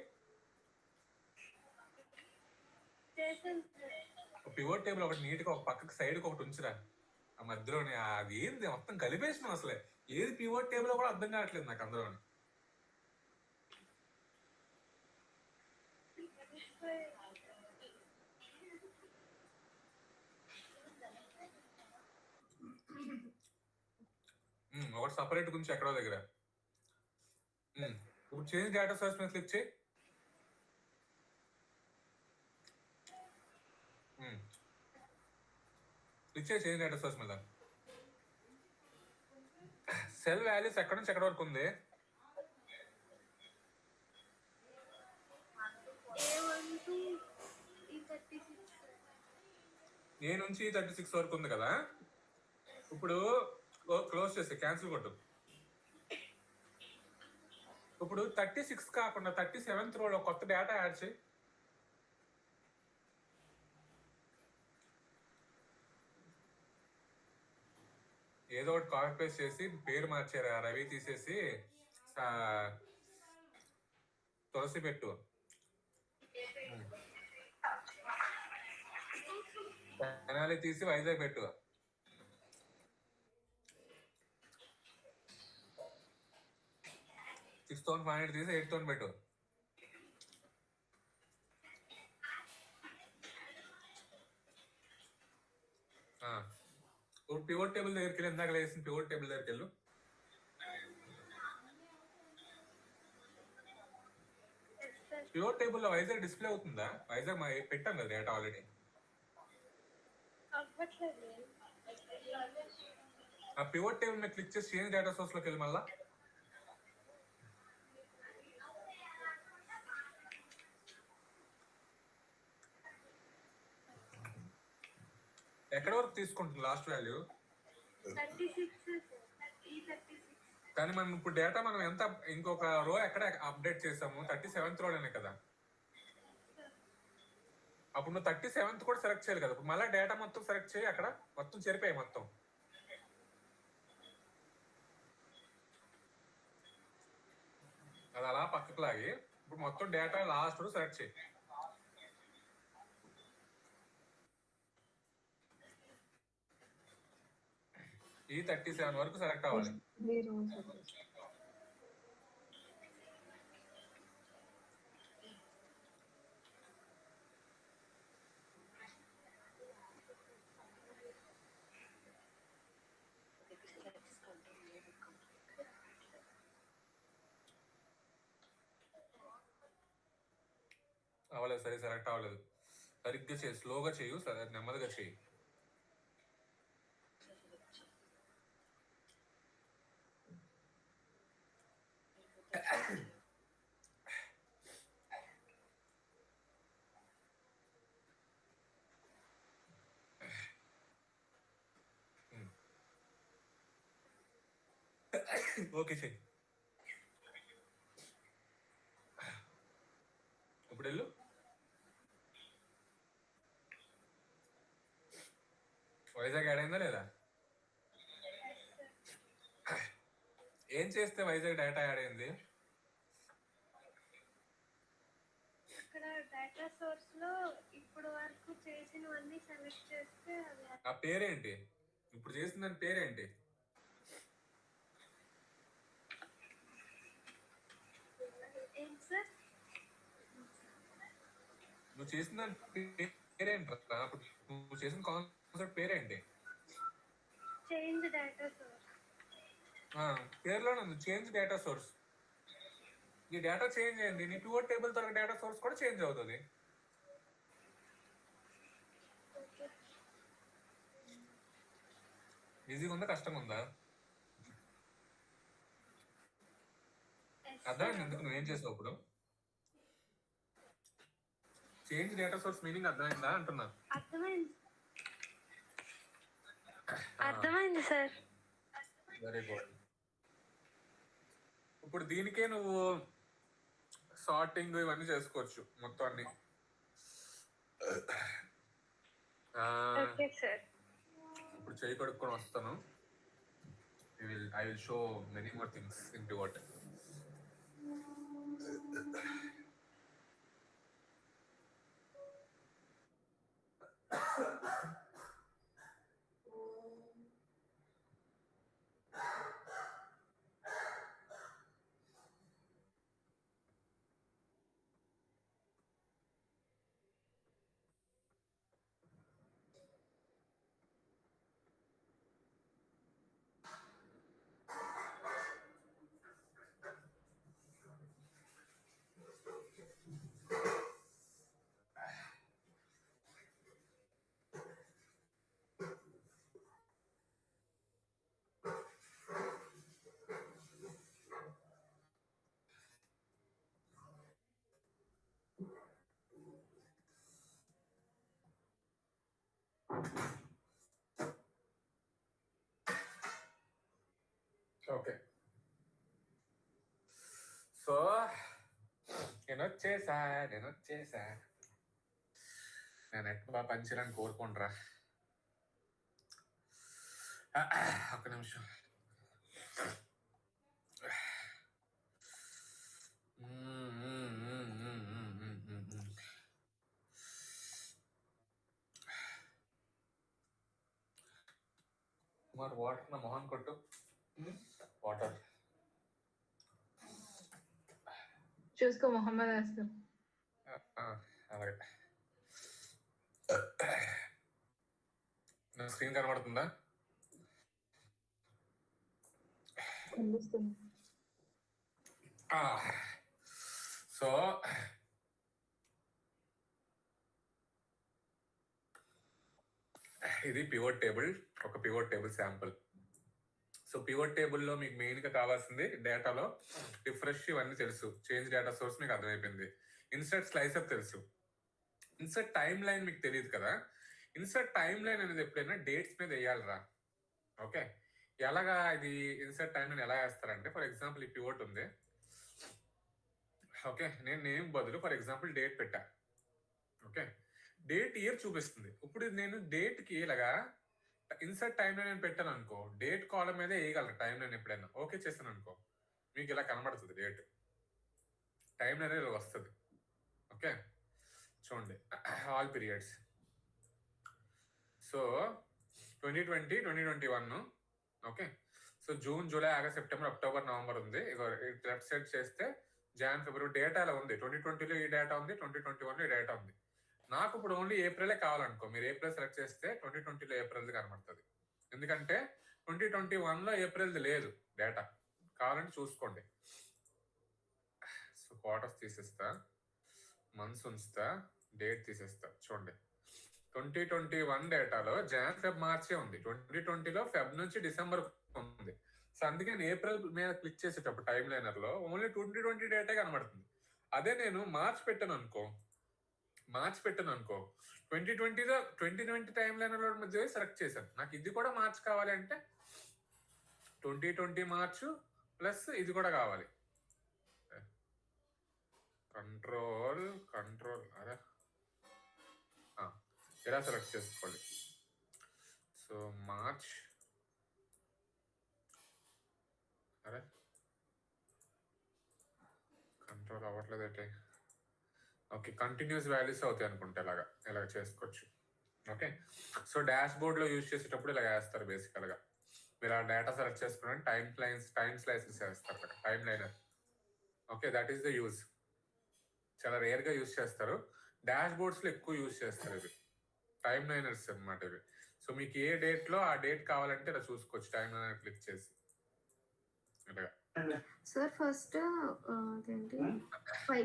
పివట్ టేబుల్ ఒకటి నీట్ గా ఒక పక్కకి సైడ్ కి ఒకటి ఉంచురా, ఆ మధ్యలోనే. అది ఏంది మొత్తం కలిపేసినాం అసలే. ఏది పివట్ టేబుల్ కూడా అర్థం కావట్లేదు నాకు అందులో. ఒకటి సపరేట్ గురించి ఎక్కడో దగ్గర. ఇప్పుడు చేంజ్ డేటా సోర్స్ మీద క్లిక్ చేయి. క్లిక్ చేయి చేంజ్ డేటా సోర్స్ మీద. సెల్ వాల్యూస్ ఎక్కడ నుంచి ఎక్కడ వరకు ఉంది? ఏ నుంచి 36 వరకు ఉంది కదా. ఇప్పుడు క్లోజ్ చేసి క్యాన్సిల్ కొట్టు. ఇప్పుడు 36 కాకుండా 37th రోలో కొత్త డేటా యాడ్ చేయి. ఏదో ఒకటి కాపీ పేస్ట్ చేసి పేరు మార్చారు, రవి తీసేసి తులసి పెట్టు. తెనాలి తీసి వైజాగ్ పెట్టు. 6,500 తీసి 8,000 పెట్టు. ఇప్పుడు పివోట్ టేబుల్ దగ్గరికి వెళ్ళి ఇందాక వేసిన పివోట్ టేబుల్ దగ్గరికి వెళ్ళు. పివోట్ టేబుల్ లో వైజాగ్ డిస్ప్లే అవుతుందా? వైజాగ్ పెట్టాం కదా డేటా ఆల్రెడీ. అవ్వట్లేదు. ఆ పివోట్ టేబుల్ మీద క్లిక్ చేసి చేంజ్ డేటా సోర్స్ లోకి వెళ్ళి మళ్ళా ఎక్కడ వరకు తీసుకుంటుంది లాస్ట్ వాల్యూ? 36. కానీ మనం ఇప్పుడు డేటా మనం ఎంత ఇంకొక రో ఎక్కడ అప్డేట్ చేసాము? 37th రోలోనే కదా. అప్పుడు నువ్వు 37th కూడా సెలెక్ట్ చేయాలి కదా. ఇప్పుడు మళ్ళీ డేటా మొత్తం సెలెక్ట్ చేయి, అక్కడ మొత్తం చెరిపోయాయి మొత్తం. అది అలా పక్కకు లాగి ఇప్పుడు మొత్తం డేటా లాస్ట్ సెలెక్ట్ చేయి. ఈ 37 వరకు సెలెక్ట్ అవ్వాలి. అవ్వలేదు, సరే సెలెక్ట్ అవ్వలేదు. సరిగ్గా చేయి, స్లోగా చేయు, నెమ్మదిగా చేయి. ఓకే చెయ్యి. ఇప్పుడు వెళ్ళు. వైజాగ్ యాడ్ అయిందా లేదా? ఏం చేస్తే వైజాగ్ డేటా యాడ్ అయింది? ఇక్కడ డేటా సోర్స్ లో ఇప్పుడు వరకు చేసినవన్నీ సెలెక్ట్ చేస్తే అది ఆ పేరేంటి? ఇప్పుడు చేసిన దాని పేరేంటి? ఏంటి సార్? నువ్వు చేసిన దాని పేరేంటి? నువ్వు చేసిన కాన్సెప్ట్ పేరేంటి? Change data source. పేరులోనే ఉంది చేంజ్ డేటా సోర్స్. నీ డేటా చేంజ్ అయింది, నీ పివోట్ టేబుల్ తరగతి డేటా సోర్స్ కూడా చేంజ్ అవుతుంది. ఈజీగా ఉందా, కష్టంగా ఉందా? అర్థమైంది ఎందుకు నువ్వేం చేసావు ఇప్పుడు? చేంజ్ డేటా సోర్స్ మీనింగ్ అర్థమైందా అంటున్నా. అర్థమైంది సార్. Very good. ఇప్పుడు దీనికే నువ్వు సార్టింగ్ ఇవన్నీ చేసుకోవచ్చు మొత్తం అన్ని. Okay sir. ఇప్పుడు చేయి కడుక్కొని వస్తాను. I will show many more things in pivot. Okay, so నేను వచ్చేసా. నేను ఎక్కువ పనిచేయాలని కోరుకుంటారా? ఒక్క నిమిషం. మరి వాటర్ నా మొహన్ కొట్టు. వాటర్ చూసుకో మొహమ్మద్ అస్లం. అలాగే నా స్క్రీన్ కనబడుతుందా? కనిపిస్తుంది. సో ఇది పివోట్ టేబుల్, ఒక pivot table sample. So pivot టేబుల్లో మీకు మెయిన్గా కావాల్సింది డేటాలో రిఫ్రెష్ ఇవన్నీ తెలుసు, చేంజ్ డేటా సోర్స్ మీకు అర్థమైపోయింది, ఇన్సర్ట్ స్లైసర్ తెలుసు, ఇన్సర్ట్ టైం లైన్ మీకు తెలియదు కదా. ఇన్సర్ట్ టైం లైన్ అనేది ఎప్పుడైనా డేట్స్ మీద వేయాలిరా. ఓకే, ఎలాగా ఇది ఇన్సర్ట్ టైం లైన్ ఎలా వేస్తారంటే, ఫర్ ఎగ్జాంపుల్ ఈ పివోట్ ఉంది. ఓకే, నేను నేమ్ బదులు ఫర్ ఎగ్జాంపుల్ డేట్ పెట్టా. ఓకే, డేట్ ఇయర్ చూపిస్తుంది. ఇప్పుడు నేను డేట్కి ఇలాగా ఇన్సర్ట్ టైం లైన్ అని పెట్టాను అనుకో, డేట్ కాలం మీద వేయగలరు టైం లైన్. ఎప్పుడైనా ఓకే చేస్తాను అనుకో, మీకు ఇలా కనబడుతుంది డేట్, టైం లైన్ ఇలా వస్తుంది. ఓకే, చూడండి all periods. So 2020, 2021. Okay, so June, July, August, September, October, November ఉంది. ఇక లెఫ్ట్ సైడ్ చేస్తే జాన్, ఫిబ్రవరి డేటా ఇలా ఉంది. 2020లో ఈ డేటా ఉంది, 2021లో ఈ డేటా ఉంది. నాకు ఇప్పుడు ఓన్లీ ఏప్రిలే కావాలనుకో, మీరు ఏప్రిల్ సెలెక్ట్ చేస్తే 2020లో ఏప్రిల్ది కనబడుతుంది. ఎందుకంటే 2021లో ఏప్రిల్ది లేదు డేటా, కావాలంటే చూసుకోండి. సో క్వార్టర్స్ తీసేస్తా, మంత్స్ ఉంచుతా, డేట్ తీసేస్తా. చూడండి 2021 డేటాలో జాన్, ఫెబ్, మార్చే ఉంది. 2020లో ఫెబ్ నుంచి డిసెంబర్ ఉంది. సో అందుకే నేను ఏప్రిల్ మీద క్లిక్ చేసేటప్పుడు టైం లైనర్ లో ఓన్లీ 2020 డేటా కనబడుతుంది. అదే నేను మార్చ్ పెట్టాను అనుకో, 2020లో 2020 టైం లైనర్ మధ్య సెలెక్ట్ చేశాను. నాకు ఇది కూడా మార్చ్ కావాలి అంటే 2020 మార్చ్ ప్లస్ ఇది కూడా కావాలి. కంట్రోల్ అరే ఇలా సెలెక్ట్ చేసుకోండి. సో మార్చ్, అరే కంట్రోల్ అవ్వట్లేదు అంటే. ఓకే, కంటిన్యూస్ వాల్యూస్ అవుతాయి అనుకుంటే ఇలాగ చేసుకోవచ్చు. ఓకే, సో డాష్ బోర్డ్లో యూజ్ చేసేటప్పుడు ఇలా వేస్తారు బేసికల్గా. మీరు ఆ డేటా సెలెక్ట్ చేసుకుని టైం స్లైసెస్ వేస్తారు అక్కడ, time liner. Okay, that is the use. చాలా రేర్గా యూజ్ చేస్తారు, డాష్ బోర్డ్స్లో ఎక్కువ యూజ్ చేస్తారు ఇవి, టైం లైనర్స్ అన్నమాట ఇవి. సో మీకు ఏ డేట్లో ఆ డేట్ కావాలంటే ఇలా చూసుకోవచ్చు, టైం లైనర్ క్లిక్ చేసి ఇలాగా. సార్ ఫస్ట్ అదేంటి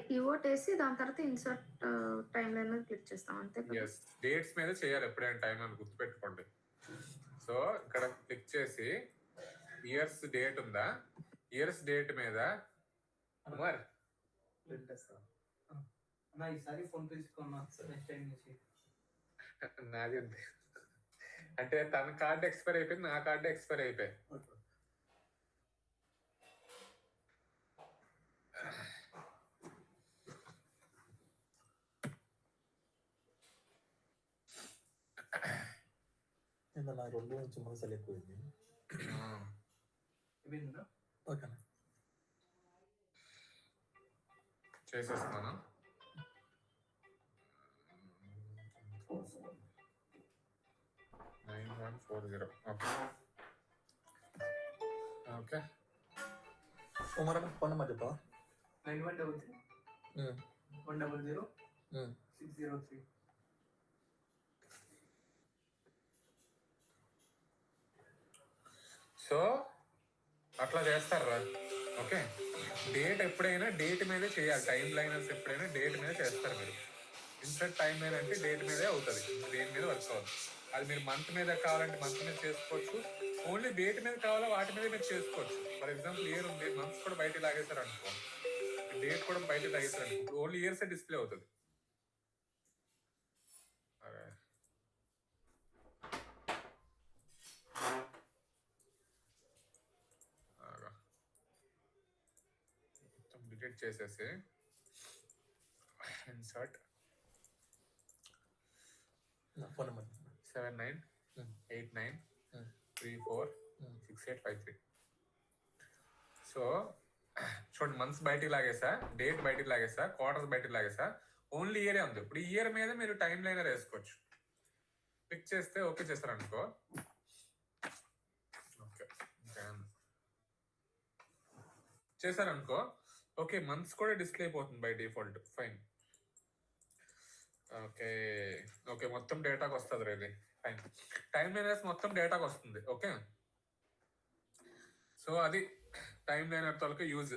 పివోట్ వేసి దాని తర్వాత ఇన్సర్ట్ టైం లైన్ క్లిక్ చేస్తాం అంతే కదా? ఎస్, డేట్స్ మీద చేయాలి ఎప్పుడైనా టైం అని గుర్తుపెట్టుకోండి. సో ఇక్కడ క్లిక్ చేసి ఇయర్స్ డేట్ ఉందా, ఇయర్స్ డేట్ మీద మరి ఈసారి ఫోన్ తీసుకున్నా నెక్స్ట్ టైం నుంచి నాది ఉంది. అంటే తన కార్డు ఎక్స్పైర్ అయిపోయింది, నా కార్డు ఎక్స్పైర్ అయిపోయి. నా 2 నుంచి మనసులు ఎక్కువైంది. ఓకేనా, చేసేస్తున్నాను. ఓకే, మరి ఫోన్ నెంబర్ చెప్పవా? 9133 100 603. సో అట్లా చేస్తారా? ఓకే, డేట్ ఎప్పుడైనా డేట్ మీదే చేయాలి, టైం లైనర్స్ ఎప్పుడైనా డేట్ మీద చేస్తారు మీరు. ఇన్సర్ట్ టైం లైన్ అంటే డేట్ మీదే అవుతుంది, దేని మీద వర్క్ అవ్వదు. అది మీరు మంత్ మీద కావాలంటే మంత్ మీద చేసుకోవచ్చు, ఓన్లీ డేట్ మీద కావాలో వాటి మీద మీరు చేసుకోవచ్చు. ఫర్ ఎగ్జాంపుల్ ఇయర్ ఉంది, మంత్స్ కూడా బయట లాగేశారు అనుకో, డేట్ కూడా బయట లాగేశారు అనుకో, ఓన్లీ ఇయర్స్ డిస్ప్లే అవుతుంది. డిలీట్ చేసేసి ఇన్సర్ట్ ఫోన్ నెంబర్ 7989346853. సో చూడండి, మంత్స్ బయటికి లాగేసా, డేట్ బయటికి లాగేసా, క్వార్టర్స్ బయటికి లాగేసా, ఓన్లీ ఇయరే ఉంది. ఇప్పుడు ఈ ఇయర్ మీద మీరు టైం లైనర్ వేసుకోవచ్చు. క్లిక్ చేస్తే ఓకే చేస్తారనుకో, ఓకే చేశారనుకో, ఓకే, మంత్స్ కూడా డిస్ప్లే అయిపోతుంది by default. Fine. Okay okay, మొత్తం డేటాకి వస్తుంది రేది. ఫైన్. టైం లైనర్స్ మొత్తం డేటాకి వస్తుంది. ఓకే, సో అది టైం లైనర్ తోలకి యూజ్.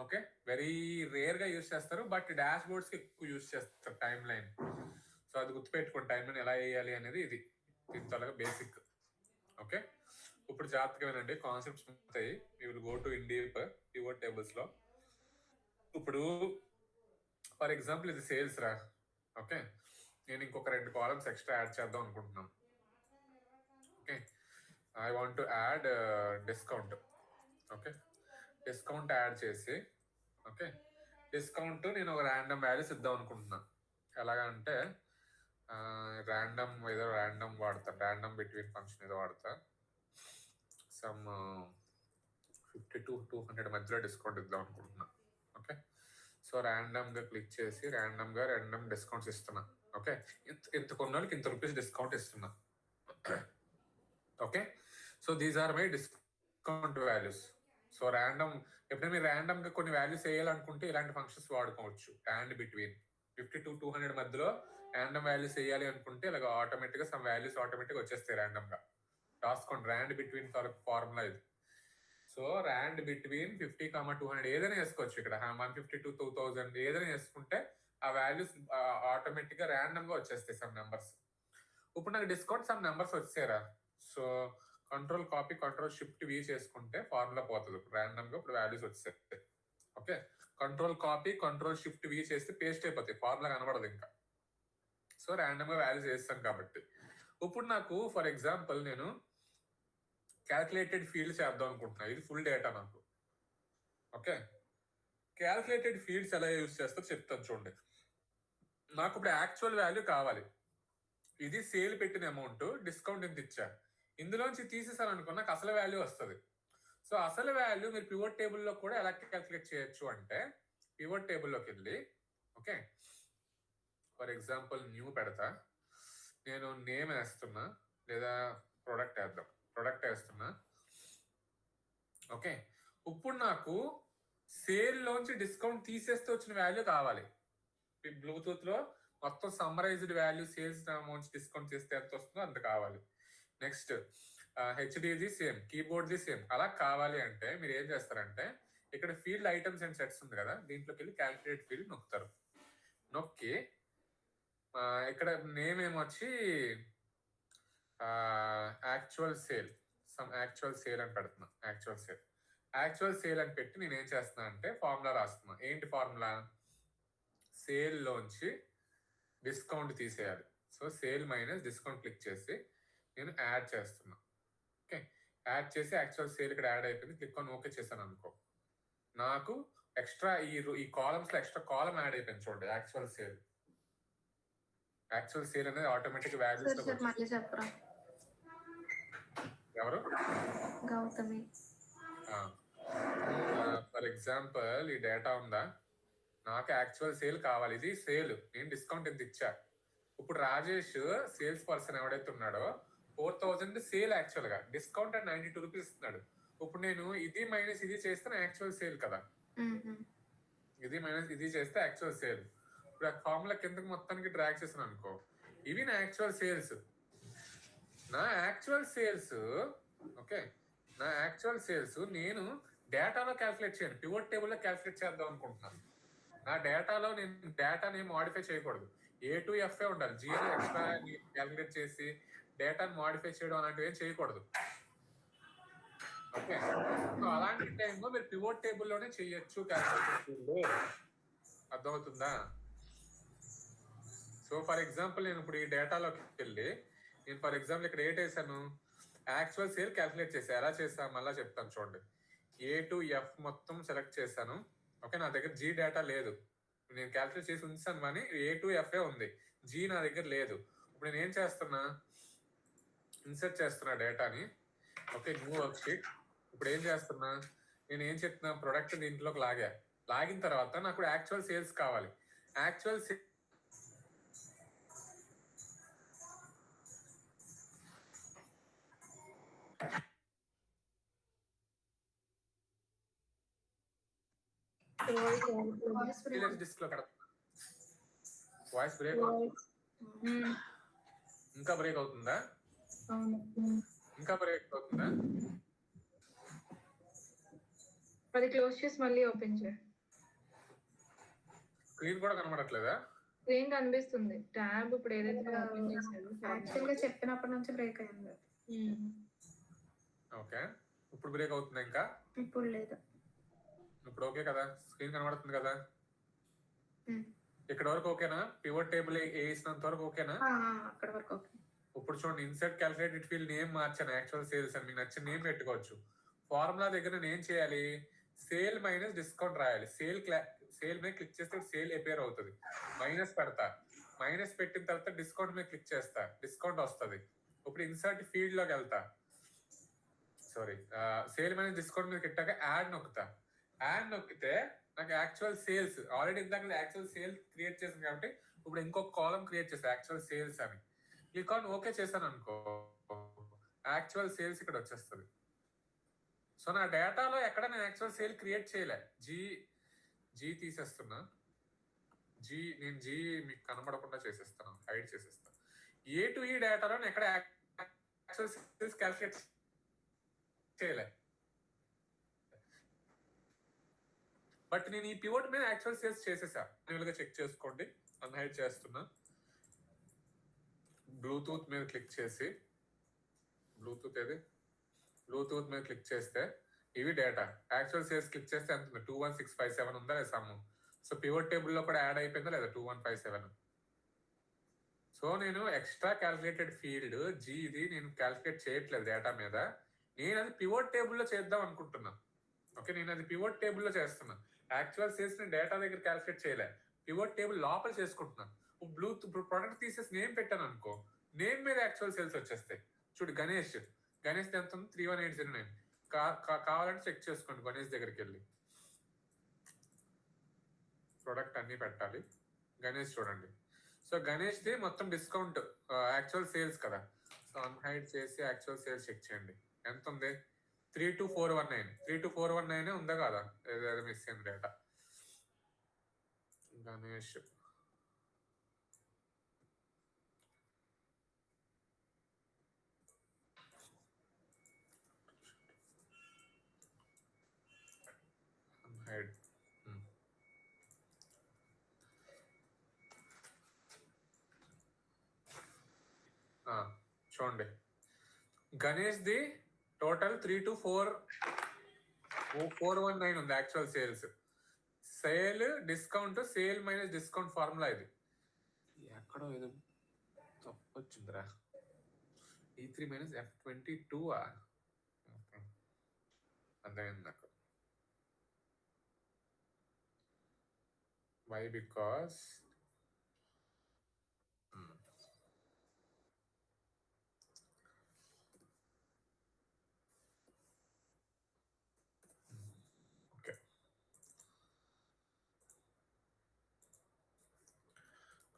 ఓకే, వెరీ రేర్ గా యూజ్ చేస్తారు, బట్ డాష్ బోర్డ్స్ కి ఎక్కువ యూజ్ చేస్తారు టైం లైన్. సో అది గుర్తుపెట్టుకోండి, టైం లైన్ ఎలా వేయాలి అనేది ఇది దీని తొలగా బేసిక్. ఓకే, ఇప్పుడు జాగ్రత్తగా వినండి, కాన్సెప్ట్స్ ఉంటాయి. You will go to in deep pivot tables లో. ఇప్పుడు ఫర్ ఎగ్జాంపుల్ ఇది సేల్స్ రా. ఓకే, నేను ఇంకొక 2 కాలమ్స్ ఎక్స్ట్రా యాడ్ చేద్దాం అనుకుంటున్నాను. Okay, I want to add discount. Okay, discount add చేసి, ఓకే, డిస్కౌంట్ నేను ఒక ర్యాండమ్ వాల్యూస్ ఇద్దాం అనుకుంటున్నాను. ఎలాగంటే ర్యాండమ్ వాడతా, ర్యాండమ్ బిట్వీన్ ఫంక్షన్ ఏదో వాడతా. సమ్ 50 to 200 మధ్యలో డిస్కౌంట్ ఇద్దాం అనుకుంటున్నా. ఓకే, సో ర్యాండమ్గా క్లిక్ చేసి ర్యాండమ్ డిస్కౌంట్స్ ఇస్తున్నా. ఓకే, ఇంత కొన్న వాళ్ళకి ఇంత రూపీస్ డిస్కౌంట్ ఇస్తున్నా. Okay, so these are my discount values. So ఎప్పుడైనా మీరు ర్యాండమ్గా కొన్ని వాల్యూస్ వేయాలనుకుంటే ఇలాంటి ఫంక్షన్స్ వాడుకోవచ్చు. అండ్ బిట్వీన్ 50 to 200 మధ్యలో ర్యాండమ్ వాల్యూస్ వేయాలి అనుకుంటే ఇలాగ ఆటోమేటిక్గా సమ్ వాల్యూస్ ఆటోమేటిక్గా వచ్చేస్తాయి ర్యాండమ్గా. రాసుకోండి, ర్యాండ్ బిట్వీన్ ఫార్ములా ఇది. సో ర్యాండ్ బిట్వీన్ 50, 200 ఏదైనా వేసుకోవచ్చు. ఇక్కడ 150 to 2000 ఏదైనా వేసుకుంటే ఆ వాల్యూస్ ఆటోమేటిక్ గా ర్యాండమ్ గా వచ్చేస్తాయి సమ్ నెంబర్స్. ఇప్పుడు నాకు డిస్కౌంట్ సమ్ నెంబర్స్ వచ్చారా, so control copy control shift V చేసుకుంటే ఫార్ములా పోతుంది. ఇప్పుడు ర్యాండమ్ గా ఇప్పుడు వాల్యూస్ వచ్చేస్తాయి. Okay, control copy control shift V చేస్తే పేస్ట్ అయిపోతాయి, ఫార్ములా కనబడదు ఇంకా. సో ర్యాండమ్ గా వాల్యూస్ వేస్తాను కాబట్టి. ఇప్పుడు నాకు ఫర్ ఎగ్జాంపుల్ నేను క్యాల్కులేటెడ్ ఫీల్డ్స్ చేద్దాం అనుకుంటున్నా. ఇది ఫుల్ డేటా నాకు. ఓకే, క్యాల్కులేటెడ్ ఫీల్డ్స్ ఎలా యూజ్ చేస్తారో చెప్తాను చూడండి. నాకు ఇప్పుడు యాక్చువల్ వాల్యూ కావాలి. ఇది సేల్ పెట్టిన అమౌంట్, డిస్కౌంట్ ఎంత ఇచ్చా, ఇందులోంచి తీసేసాను అనుకో నాకు అసలు వాల్యూ వస్తుంది. సో అసలు వాల్యూ మీరు పివట్ టేబుల్లో కూడా ఎలా క్యాల్కులేట్ చేయొచ్చు అంటే, పివట్ టేబుల్లోకి వెళ్ళి, ఓకే, ఫర్ ఎగ్జాంపుల్ న్యూ పెడతా, నేను నేమ్ వేస్తున్నా లేదా ప్రొడక్ట్ వేద్దాం, ప్రొడక్ట్ వేస్తున్నా. ఓకే, ఇప్పుడు నాకు సేల్ లోంచి డిస్కౌంట్ తీసేస్తే వచ్చిన వాల్యూ కావాలి. బ్లూటూత్ లో మొత్తం summarized value sales amount discount చేస్తే ఎంత వస్తుందో అంత కావాలి. నెక్స్ట్ హెచ్డిది సేమ్, కీబోర్డ్ ది సేమ్. అలా కావాలి అంటే మీరు ఏం చేస్తారంటే, ఇక్కడ ఫీల్డ్ ఐటమ్స్ అండ్ సెట్స్ ఉంది కదా, దీంట్లోకి వెళ్ళి క్యాల్కులేట్ ఫీల్డ్ నొక్కుతారు. నొక్కి ఇక్కడ నేమ్ ఏమొచ్చి actual sale, sum actual sale అని పెడుతున్నా. యాక్చువల్ సేల్ అని పెట్టి నేను ఏం చేస్తున్నా అంటే ఫార్ములా రాస్తున్నా. ఏంటి ఫార్ములా, సేల్ లోంచి డిస్కౌంట్ తీసేయాలి. So sale minus discount click చేసి నేను యాడ్ చేస్తున్నా. ఓకే, యాడ్ చేసి యాక్చువల్ సేల్ ఇక్కడ యాడ్ అయిపోయింది. క్లిక్ ఆన్ ఓకే చేశాను అనుకో, నాకు ఎక్స్ట్రా ఈ కాలమ్స్ లో ఎక్స్ట్రా కాలం యాడ్ అయిపోయింది చూడండి. యాక్చువల్ సేల్ అనేది ఆటోమేటిక్ వాల్యూస్ లో మళ్ళీ చెప్పరా. ఎవరు గౌతమి. ఫర్ ఎగ్జాంపుల్ ఈ డేటా ఉందా, నాకు యాక్చువల్ సేల్ కావాలి. ఇది సేల్, నేను డిస్కౌంట్ ఎంత ఇచ్చా. ఇప్పుడు రాజేష్ సేల్స్ పర్సన్ ఎవడైతే ఉన్నాడో 4000 సేల్, యాక్చువల్ గా డిస్కౌంట్ at 92 రూపీస్ ఇస్తున్నాడు. ఇప్పుడు నేను ఇది మైనస్ ఇది చేస్తే యాక్చువల్ సేల్ కదా, ఇది మైనస్ ఇది చేస్తే యాక్చువల్ సేల్. ఇప్పుడు ఆ ఫార్ములా కిందకి మొత్తానికి డ్రాగ్ చేసాను అనుకో, ఇవి నా యాక్చువల్ సేల్స్. ఓకే, నా యాక్చువల్ సేల్స్ నేను డేటాలో క్యాల్కులేట్ చేయను, పివట్ టేబుల్లో క్యాల్కులేట్ చేద్దాం అనుకుంటున్నాను. నా డేటాలో నేను డేటాని మోడిఫై చేయకూడదు, A to F ఉండాలి. జీరో ఎక్స్ట్రా క్యాల్కులేట్ చేసి డేటాని మోడిఫై చేయడం అలాంటివి ఏం చేయకూడదు. ఓకే, సో అలాంటి టైంలో మీరు పివట్ టేబుల్లోనే చేయొచ్చు క్యాల్కులేషన్. అర్థమవుతుందా? సో ఫర్ ఎగ్జాంపుల్ నేను ఇప్పుడు ఈ డేటాలోకి వెళ్ళి నేను ఫర్ ఎగ్జాంపుల్ ఇక్కడ ఏట్ వేసాను, యాక్చువల్ సేల్ క్యాల్కులేట్ చేసా. ఎలా చేసా మళ్ళీ చెప్తాను చూడండి. A to F మొత్తం సెలెక్ట్ చేశాను. ఓకే, నా దగ్గర G డేటా లేదు, నేను క్యాల్కులేట్ చేసి ఉంచాను కానీ A to F ఉంది, G నా దగ్గర లేదు. ఇప్పుడు నేను ఏం చేస్తున్నా, ఇన్సర్ట్ చేస్తున్నా డేటాని. Okay, new work sheet. ఇప్పుడు ఏం చేస్తున్నా, నేను ఏం చెప్తున్నా, ప్రొడక్ట్ దీంట్లోకి లాగిన తర్వాత నాకు యాక్చువల్ సేల్స్ కావాలి. యాక్చువల్ వాయిస్ బ్రేక్ డిస్క్ లో వాయిస్ బ్రేక్ ఇంకా బ్రేక్ అవుతుందా? ఇంకా బ్రేక్ అవుతుందా? అది క్లోజ్ చేసి మళ్ళీ ఓపెన్ చేయండి. స్క్రీన్ కూడా కనబడట్లేదా? స్క్రీన్ కనిపిస్తుంది. ట్యాబ్ ఇప్పుడు ఏదైతే ఓపెన్ చేశాడు యాక్చువల్ గా చెప్పినప్పటి నుంచి బ్రేక్ అయింది. ఓకే, ఇప్పుడు బ్రేక్ అవుతుందా? ఇంకా ఇప్పుడు లేదు. ఇప్పుడు ఓకే కదా? స్క్రీన్ కనబడుతుంది కదా? ఇక్కడ వరకు ఓకేనా? పివట్ టేబుల్ వేసినంత వరకు ఓకేనా? అక్కడ వరకు ఓకే. ఇప్పుడు చూడండి, ఇన్సర్ట్ క్యాలిక్యులేటెడ్ ఫీల్డ్ నేమ్ మార్చాను, యాక్చువల్ సేల్స్ అని. మీకు నచ్చిన నేమ్ పెట్టుకోవచ్చు. ఫార్ములా దగ్గర నేను ఏం చేయాలి? సేల్ మైనస్ డిస్కౌంట్ రాయాలి. సేల్ మీద క్లిక్ చేస్తే సేల్ అపేర్ అవుతుంది. మైనస్ పెడతా, మైనస్ పెట్టిన తర్వాత డిస్కౌంట్ మీద క్లిక్ చేస్తా, డిస్కౌంట్ వస్తుంది. ఇప్పుడు ఇన్సర్ట్ ఫీల్డ్ లోకి వెళ్తా, సారీ సేల్ మైనస్ డిస్కౌంట్ మీద పెట్టాక యాడ్ నొక్కుతా. యాడ్ నొక్కితే నాకు యాక్చువల్ సేల్స్, ఆల్రెడీ ఇందాక యాక్చువల్ సేల్స్ క్రియేట్ చేశాను కాబట్టి ఇప్పుడు ఇంకొక కాలం క్రియేట్ చేస్తాను యాక్చువల్ సేల్స్ అని. క్లిక్ ఆన్ ఓకే చేశాను అనుకో, యాక్చువల్ సేల్స్ ఇక్కడ వచ్చేస్తుంది. సో నా డేటాలో ఎక్కడ నేను యాక్చువల్ సేల్ క్రియేట్ చేయలే. జీ తీసేస్తున్నా. నేను జీ మీకు కనబడకుండా చేసేస్తాను, హైడ్ చేసేస్తాను. ఏ టు ఈ డేటాలో నేను ఎక్కడ యాక్చువల్ సేల్స్ క్యాల్కులేట్ చేయలే. బట్ నేను ఈ పివట్ మీద యాక్చువల్ సేల్స్ చేసేసా. మాన్యువల్ గా చెక్ చేసుకోండి. అన్హైడ్ చేస్తున్నా. బ్లూటూత్ మీద క్లిక్ చేసి, బ్లూటూత్ మీద క్లిక్ చేస్తే ఇవి డేటా. యాక్చువల్ సేల్స్ క్లిక్ చేస్తే ఎంత ఉంది? 21657 ఉందా లేదా సమ్? సో పివట్ టేబుల్ లో కూడా యాడ్ అయిపోయిందా లేదా 2157? సో నేను ఎక్స్ట్రా క్యాల్కులేటెడ్ ఫీల్డ్ ఇది నేను క్యాల్కులేట్ చేయట్లేదు డేటా మీద. నేను అది పివట్ టేబుల్లో చేద్దాం అనుకుంటున్నా. ఓకే, నేను అది పివట్ టేబుల్లో చేస్తున్నా. యాక్చువల్ సేల్స్ నేను డేటా దగ్గర క్యాల్కులేట్ చేయలే, పివట్ టేబుల్ లోపల చేసుకుంటున్నాను. ఇప్పుడు ప్రొడక్ట్ తీసేసి నేమ్ పెట్టాను అనుకో, నేమ్ మీద యాక్చువల్ సేల్స్ వచ్చేస్తాయి. చూడు, గణేష్ ఎంత ఉంది? 31809. కావాలంటే చెక్ చేసుకోండి. గణేష్ దగ్గరికి వెళ్ళి ప్రొడక్ట్ అన్ని పెట్టాలి. గణేష్ చూడండి. సో గణేష్ ది మొత్తం డిస్కౌంట్ యాక్చువల్ సేల్స్ కదా. సో అన్హైడ్ చేసి యాక్చువల్ సేల్స్ చెక్ చేయండి. ఎంత ఉంది? 32419. 32419 ఉందా కదా? ఏదో మిస్ అయింది డేటా. గణేష్ అన్హైడ్. చూడండి, గణేష్ ది టోటల్ 32419 ఉంది actual sales. Sale discount, sale minus discount formula ఇది. ఎక్కడో ఏదో తప్పు వచ్చిందిరా. E3 మైనస్ F22 అర్థమైంది నాకు. Why? Because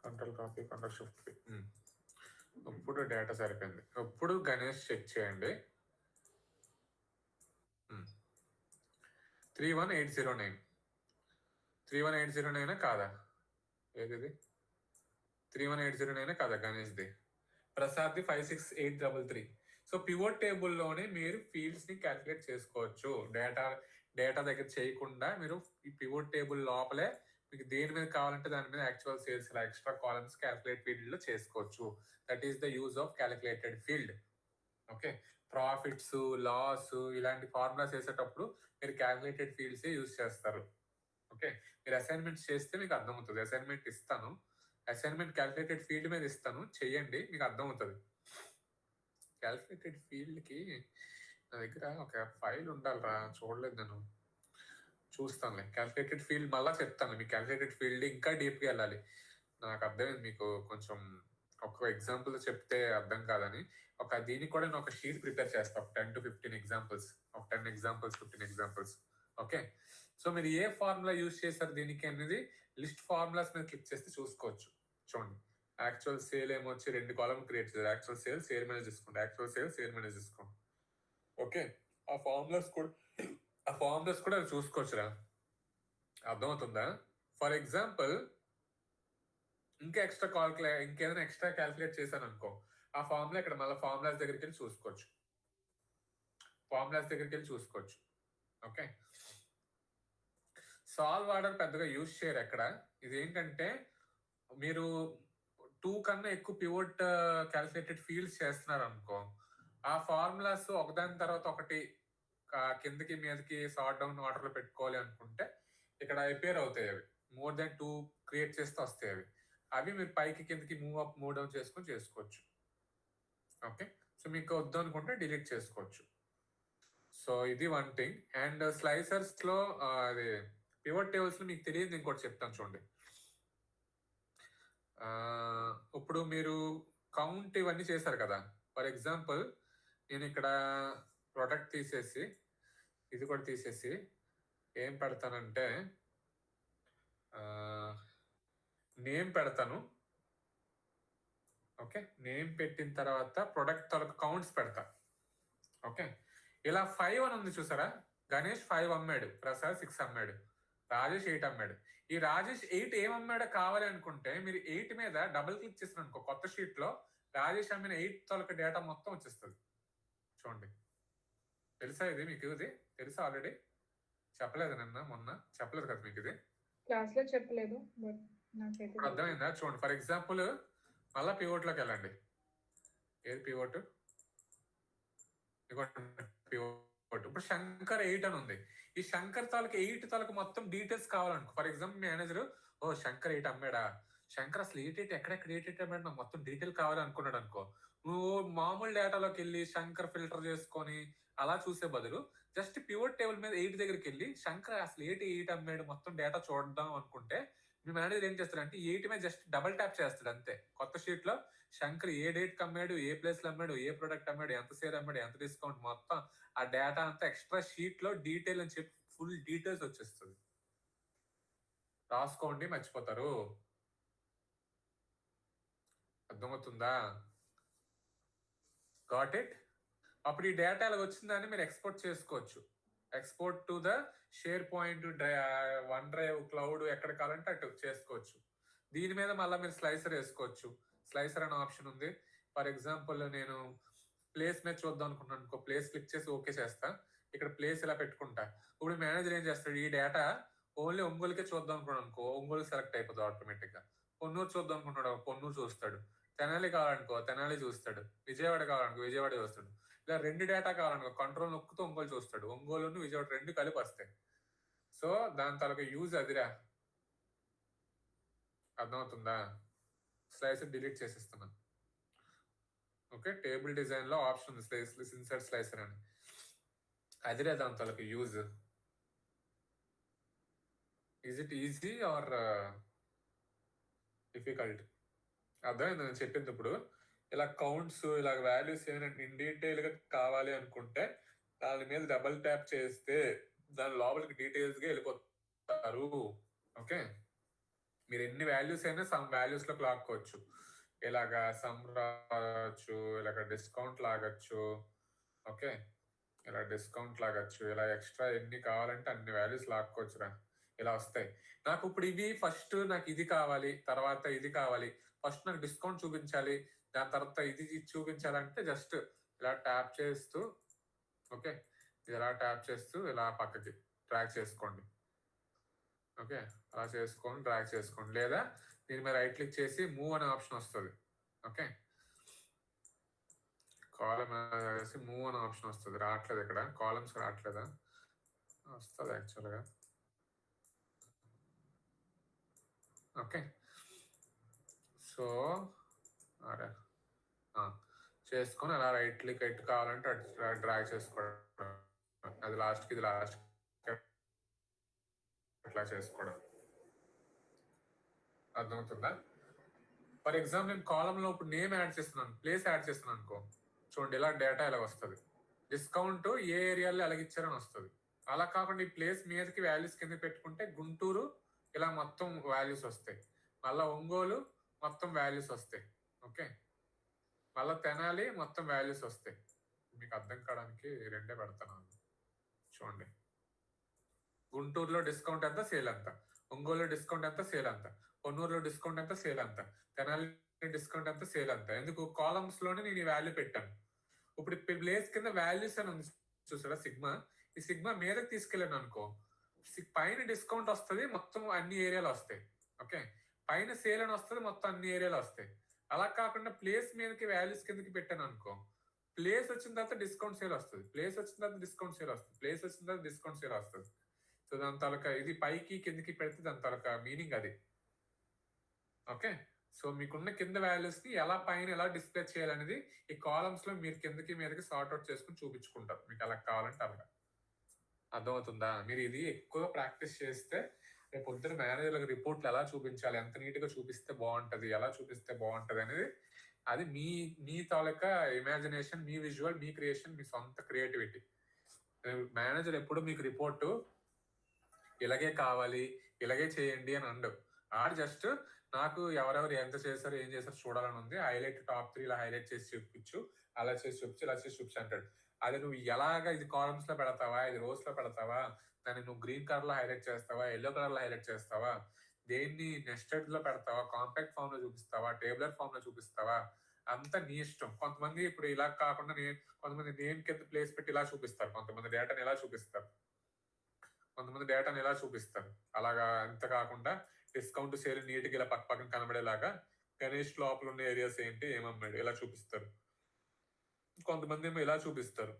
control copy, control shift. ఇప్పుడు డేటా సరిపోయింది. ఇప్పుడు గణేష్ చెక్ చేయండి. 31809 కాదా? ఏది 31809 కాదా గణేష్ది? ప్రసాద్ది 56833. సో పివట్ టేబుల్లోనే మీరు ఫీల్డ్స్ ని క్యాల్కులేట్ చేసుకోవచ్చు. డేటా దగ్గర చేయకుండా మీరు ఈ పివట్ టేబుల్ లోపలే మీకు దేని మీద కావాలంటే దాని మీద actual sales extra columns calculate field లో చేసుకోవచ్చు. That is the use of calculated field. Okay, profits, loss ఇలాంటి ఫార్ములాస్ వేసేటప్పుడు మీరు క్యాలిక్యులేటెడ్ ఫీల్డ్స్ యూజ్ చేస్తారు. ఓకే, మీరు అసైన్మెంట్స్ చేస్తే మీకు అర్థమవుతుంది. అసైన్మెంట్ ఇస్తాను, అసైన్మెంట్ క్యాలిక్యులేటెడ్ ఫీల్డ్ మీద ఇస్తాను, చెయ్యండి, మీకు అర్థమవుతుంది. క్యాలిక్యులేటెడ్ ఫీల్డ్ కి నా దగ్గర ఒక ఫైల్ ఉండాలిరా, చూడలేదు నేను, చూస్తానులే. క్యాలిక్యులేటెడ్ ఫీల్డ్ మళ్ళీ చెప్తాను మీకు. క్యాలిక్యులేటెడ్ ఫీల్డ్ ఇంకా డీప్గా వెళ్ళాలి. నాకు అర్థమైంది, మీకు కొంచెం ఒక ఎగ్జాంపుల్ చెప్తే అర్థం కాదని దీనికి కూడా నేను ఒక షీట్ ప్రిపేర్ చేస్తాను. 10 to 15 examples, 10 examples, 15 examples. Okay, so మీరు ఏ ఫార్ములా యూజ్ చేస్తారు దీనికి అనేది లిస్ట్ ఫార్ములాస్ మీద క్లిక్ చేస్తే చూసుకోవచ్చు. చూడండి, యాక్చువల్ సేల్ ఏమొచ్చి 2 కాలమ్ క్రియేట్ చేయాలి. Actual sale, sale manage discount, actual sale, sale manage discount. Okay, ఆ ఫార్ములాస్ కూడా చూసుకోవచ్చురా. అర్థమవుతుందా? ఫర్ ఎగ్జాంపుల్ ఇంకా ఇంకేదైనా ఎక్స్ట్రా క్యాల్కులేట్ చేశాను అనుకో, ఆ ఫార్ములా ఇక్కడ మళ్ళీ ఫార్ములాస్ దగ్గరికి వెళ్ళి చూసుకోవచ్చు. ఓకే, సాల్వ్ ఆర్డర్ పెద్దగా యూజ్ చేయరు ఎక్కడ. ఇది ఏంటంటే మీరు 2 కన్నా ఎక్కువ పివోట్ క్యాల్కులేటెడ్ ఫీల్డ్స్ చేస్తున్నారు అనుకో, ఆ ఫార్ములాస్ ఒకదాని తర్వాత ఒకటి కిందకి మీదకి సార్ట్ డౌన్ ఆర్డర్ లో పెట్టుకోవాలి అనుకుంటే ఇక్కడ అపేర్ అవుతాయి. అవి మోర్ దెన్ 2 క్రియేట్ చేస్తే వస్తాయి. అవి మీరు పైకి కిందకి మూవ్ అప్ మూవ్ డౌన్ చేసుకోవచ్చు. ఓకే, సో మీకు వద్దు అనుకుంటే డిలీట్ చేసుకోవచ్చు. సో ఇది వన్ థింగ్. అండ్ స్లైసర్స్ లో అది పివట్ టేబుల్స్ లో మీకు తెలియదు ఇంకోటి చెప్తాను చూడండి. ఇప్పుడు మీరు కౌంట్ ఇవన్నీ చేశారు కదా. ఫర్ ఎగ్జాంపుల్ నేను ఇక్కడ ప్రొడక్ట్ తీసేసి ఇది కూడా తీసేసి ఏం పెడతానంటే నేమ్ పెడతాను. ఓకే, నేమ్ పెట్టిన తర్వాత ప్రొడక్ట్ తాలూకు కౌంట్స్ పెడతా. ఓకే, ఇలా 5 అని ఉంది చూసారా. గణేష్ 5 అమ్మాడు, ప్రసాద్ 6 అమ్మాడు, రాజేష్ 8 అమ్మాడు. ఈ రాజేష్ 8 ఏం అమ్మాడో కావాలి అనుకుంటే మీరు 8 మీద డబుల్ క్లిక్ చేసిన అనుకో, కొత్త షీట్ లో రాజేష్ అమ్మిన 8 తాలూకు డేటా మొత్తం వచ్చేస్తుంది. చూడండి, తెలుసా ఇది మీకు? ఇది తెలుసా ఆల్రెడీ? చెప్పలేదు మొన్న చెప్పలేదు కదా మీకు ఇది? క్లాస్ లో చెప్పలేదు, బట్ నాకైతే అర్థమైందా? చూడండి, ఫర్ ఎగ్జాంపుల్ మళ్ళా పివోట్ లోకి వెళ్ళండి. ఏది పివోట్? ఇప్పుడు శంకర్ 8 అని ఉంది. ఈ శంకర్ తాలూకు 8 తాలూకు మొత్తం డీటెయిల్స్ కావాలనుకో. ఫర్ ఎగ్జాంపుల్ మేనేజర్ శంకర్ 8 అమ్మాడా, శంకర్ అసలు 8 ఎక్కడెక్కడ 8 అమ్మాడు నాకు మొత్తం డీటెయిల్ కావాలనుకున్నాడు అనుకో, నువ్వు మామూలు డేటాలోకి వెళ్ళి శంకర్ ఫిల్టర్ చేసుకొని అలా చూసే బదులు జస్ట్ పివట్ టేబుల్ మీద 8 దగ్గరికి వెళ్ళి శంకర్ అసలు 8 అమ్మాడు మొత్తం డేటా చూడదాం అనుకుంటే మీ మేనేజర్ ఏం చేస్తాడంటే 8 మీద జస్ట్ డబల్ ట్యాప్ చేస్తాడు అంతే. కొత్త షీట్ లో శంకర్ ఏ డేట్ అమ్మాడు, ఏ ప్లేస్ లో అమ్మాడు, ఏ ప్రొడక్ట్ అమ్మాడు, ఎంత షేర్ అమ్మాడు, ఎంత డిస్కౌంట్, మొత్తం ఆ డేటా అంతా ఎక్స్ట్రా షీట్ లో డీటెయిల్ అని చెప్పి ఫుల్ డీటెయిల్స్ వచ్చేస్తుంది. రాసుకోండి, మర్చిపోతారు. అర్థమవుతుందా? Got it? అప్పుడు ఈ డేటా ఇలా వచ్చిందని మీరు ఎక్స్పోర్ట్ చేసుకోవచ్చు. Export to the share point, one drive, cloud, ఎక్కడ కావాలంటే అటు చేసుకోవచ్చు. దీని మీద మళ్ళీ మీరు స్లైసర్ వేసుకోవచ్చు. స్లైసర్ అనే ఆప్షన్ ఉంది. ఫర్ ఎగ్జాంపుల్ నేను ప్లేస్ మీద చూద్దాం అనుకున్నాను అనుకో, ప్లేస్ క్లిక్ చేసి ఓకే చేస్తా. ఇక్కడ ప్లేస్ ఇలా పెట్టుకుంటా. ఇప్పుడు మేనేజర్ ఏం చేస్తాడు, ఈ డేటా ఓన్లీ ఒంగోలుకే చూద్దాం అనుకున్నాడు అనుకో, ఒంగోలు సెలెక్ట్ అయిపోతుంది ఆటోమేటిక్ గా. పొన్నూరు చూద్దాం అనుకుంటున్నాడు, పొన్నూరు చూస్తాడు. తెనాలి కావాలనుకో తెనాలి చూస్తాడు. విజయవాడ కావాలనుకో విజయవాడ చూస్తాడు. ఇలా 2 డేటా కావాలనుకో కంట్రోల్ నొక్కుతూ ఒంగోలు చూస్తాడు. ఒంగోలు విజయవాడ 2 కలిపి వస్తాయి. సో దాని తాలూకా యూజ్ అదిరా. అర్థమవుతుందా? స్లైసర్ డిలీట్ చేసేస్తున్నాను. ఓకే, టేబుల్ డిజైన్ లో ఆప్షన్ ఉంది ఇన్సర్ట్ స్లైసర్ అని. అదిరే దాని తాలూకా use. Is it easy or difficult? అర్థమైంది నేను చెప్పింది. ఇప్పుడు ఇలా కౌంట్స్, ఇలా వాల్యూస్ ఏమైనా ఇన్ డీటెయిల్ గా కావాలి అనుకుంటే దాని మీద డబల్ ట్యాప్ చేస్తే దాని లోపలికి డీటెయిల్స్ గా వెళ్ళిపోతారు. ఓకే, మీరు ఎన్ని వాల్యూస్ అయినా సమ్ వాల్యూస్ లోకి లాక్కోవచ్చు. ఇలాగా సమ్ రావచ్చు, ఇలాగ డిస్కౌంట్ లాగచ్చు. ఓకే, ఇలా డిస్కౌంట్ లాగచ్చు. ఇలా ఎక్స్ట్రా ఎన్ని కావాలంటే అన్ని వాల్యూస్ లాక్కోవచ్చురా. ఇలా వస్తాయి. నాకు ఇప్పుడు ఇవి ఫస్ట్ నాకు ఇది కావాలి, తర్వాత ఇది కావాలి, ఫస్ట్ నాకు డిస్కౌంట్ చూపించాలి, దాని తర్వాత ఇది చూపించాలంటే జస్ట్ ఇలా ట్యాప్ చేస్తూ, ఓకే, ఇలా ట్యాప్ చేస్తూ ఇలా పక్కకి ట్రాక్ చేసుకోండి. ఓకే, అలా చేసుకొని డ్రాగ్ చేసుకోండి. లేదా దీని మీద రైట్ క్లిక్ చేసి మూవ్ అనే ఆప్షన్ వస్తుంది. ఓకే, కాలం వేసి మూవ్ అనే ఆప్షన్ వస్తుంది. రావట్లేదు ఇక్కడ, కాలమ్స్ రావట్లేదా? వస్తుంది యాక్చువల్గా. ఓకే, సో అరే చేసుకొని అలా రైట్ క్లిక్ ఎటు కావాలంటే అటు డ్రాగ్ చేసుకోవడం. అది లాస్ట్కి, ఇది లాస్ట్ అట్లా చేసుకోవడం. అర్థమవుతుందా? ఫర్ ఎగ్జాంపుల్ నేను కాలంలో ఇప్పుడు నేమ్ యాడ్ చేస్తున్నాను, ప్లేస్ యాడ్ చేస్తున్నాను అనుకో, చూడండి ఇలా డేటా ఇలా వస్తుంది. డిస్కౌంట్ ఏ ఏరియాలో ఎలాగిచ్చారని వస్తుంది. అలా కాకుండా ఈ ప్లేస్ మీదకి వాల్యూస్ కింద పెట్టుకుంటే గుంటూరు ఇలా మొత్తం వాల్యూస్ వస్తాయి. మళ్ళీ ఒంగోలు మొత్తం వాల్యూస్ వస్తాయి. ఓకే, మళ్ళీ తెనాలి మొత్తం వాల్యూస్ వస్తాయి. మీకు అర్థం కావడానికి రెండే పెడతాను చూడండి. గుంటూరులో డిస్కౌంట్ ఎంత, సేల్ ఎంత, ఒంగోలులో డిస్కౌంట్ ఎంత, సేల్ ఎంత, పొన్నూరులో డిస్కౌంట్ ఎంత, సేల్ ఎంత, తెనాలి డిస్కౌంట్ ఎంత, సేల్ ఎంత. ఎందుకు కాలమ్స్ లోనే నేను ఈ వాల్యూ పెట్టాను. ఇప్పుడు ప్లేస్ కింద వాల్యూస్ అని ఉంది చూసారా సిగ్మా, ఈ సిగ్మా మీదకి తీసుకెళ్ళాను అనుకో, పైన డిస్కౌంట్ వస్తుంది, మొత్తం అన్ని ఏరియాలు వస్తాయి. ఓకే, పైన సేల్ అని వస్తుంది, మొత్తం అన్ని ఏరియాలు వస్తాయి. అలా కాకుండా ప్లేస్ మీదకి వాల్యూస్ కిందకి పెట్టాను అనుకో, ప్లేస్ వచ్చిన తర్వాత డిస్కౌంట్ సేల్ వస్తుంది, ప్లేస్ వచ్చిన తర్వాత డిస్కౌంట్ సేల్ వస్తుంది, ప్లేస్ వచ్చిన తర్వాత డిస్కౌంట్ సేల్ వస్తుంది. సో దాని తాలూకా ఇది పైకి కిందకి పెడితే దాని తాలూకా మీనింగ్ అది. ఓకే, సో మీకున్న కింద వాల్యూస్ ని ఎలా పైన ఎలా డిస్ప్లే చేయాలనేది ఈ కాలమ్స్ లో మీరు కిందకి మీదకి సార్ట్ అవుట్ చేసుకుని చూపించుకుంటారు, మీకు ఎలా కావాలంటే అలాగా. అర్థమవుతుందా? మీరు ఇది ఎక్కువగా ప్రాక్టీస్ చేస్తే రేపు పొద్దున మేనేజర్లకు రిపోర్ట్లు ఎలా చూపించాలి, ఎంత నీట్ గా చూపిస్తే బాగుంటది, ఎలా చూపిస్తే బాగుంటది అనేది అది మీ తాలూకా ఇమాజినేషన్, మీ విజువల్, మీ క్రియేషన్, మీ సొంత క్రియేటివిటీ. మేనేజర్ ఎప్పుడు మీకు రిపోర్టు ఇలాగే కావాలి, ఇలాగే చేయండి అని అండవు. ఆడు జస్ట్ నాకు ఎవరెవరు ఎంత చేశారు, ఏం చేశారు చూడాలని ఉంది, హైలైట్ టాప్ 3 ఇలా హైలైట్ చేసి చూపించు, అలా చేసి చూపించు, ఇలా చేసి చూపించు అంటాడు. అది నువ్వు ఎలాగా ఇది కాలమ్స్ లో పెడతావా, ఇది రోస్ లో పెడతావా, దాన్ని నువ్వు గ్రీన్ కలర్ లో హైలైట్ చేస్తావా, ఎల్లో కలర్ లో హైలైట్ చేస్తావా, దేన్ని నెస్టెడ్ లో పెడతావా, కాంపాక్ట్ ఫామ్ లో చూపిస్తావా, టేబులర్ ఫామ్ లో చూపిస్తావా, అంతా నీ ఇష్టం. కొంతమంది ఇప్పుడు ఇలా కాకుండా కొంతమంది నేమ్ కింద ప్లేస్ పెట్టి ఇలా చూపిస్తారు, కొంతమంది డేటాని ఎలా చూపిస్తారు, కొంతమంది డేటాని ఎలా చూపిస్తారు. అలాగా అంత కాకుండా డిస్కౌంట్ సేల్ నీట్గా ఇలా పక్క పక్కన కనబడేలాగా గణేష్ లోపల ఉన్న ఏరియాస్ ఏంటి, ఏమమ్మాడు ఇలా చూపిస్తారు. కొంతమంది ఏమో ఇలా చూపిస్తారు,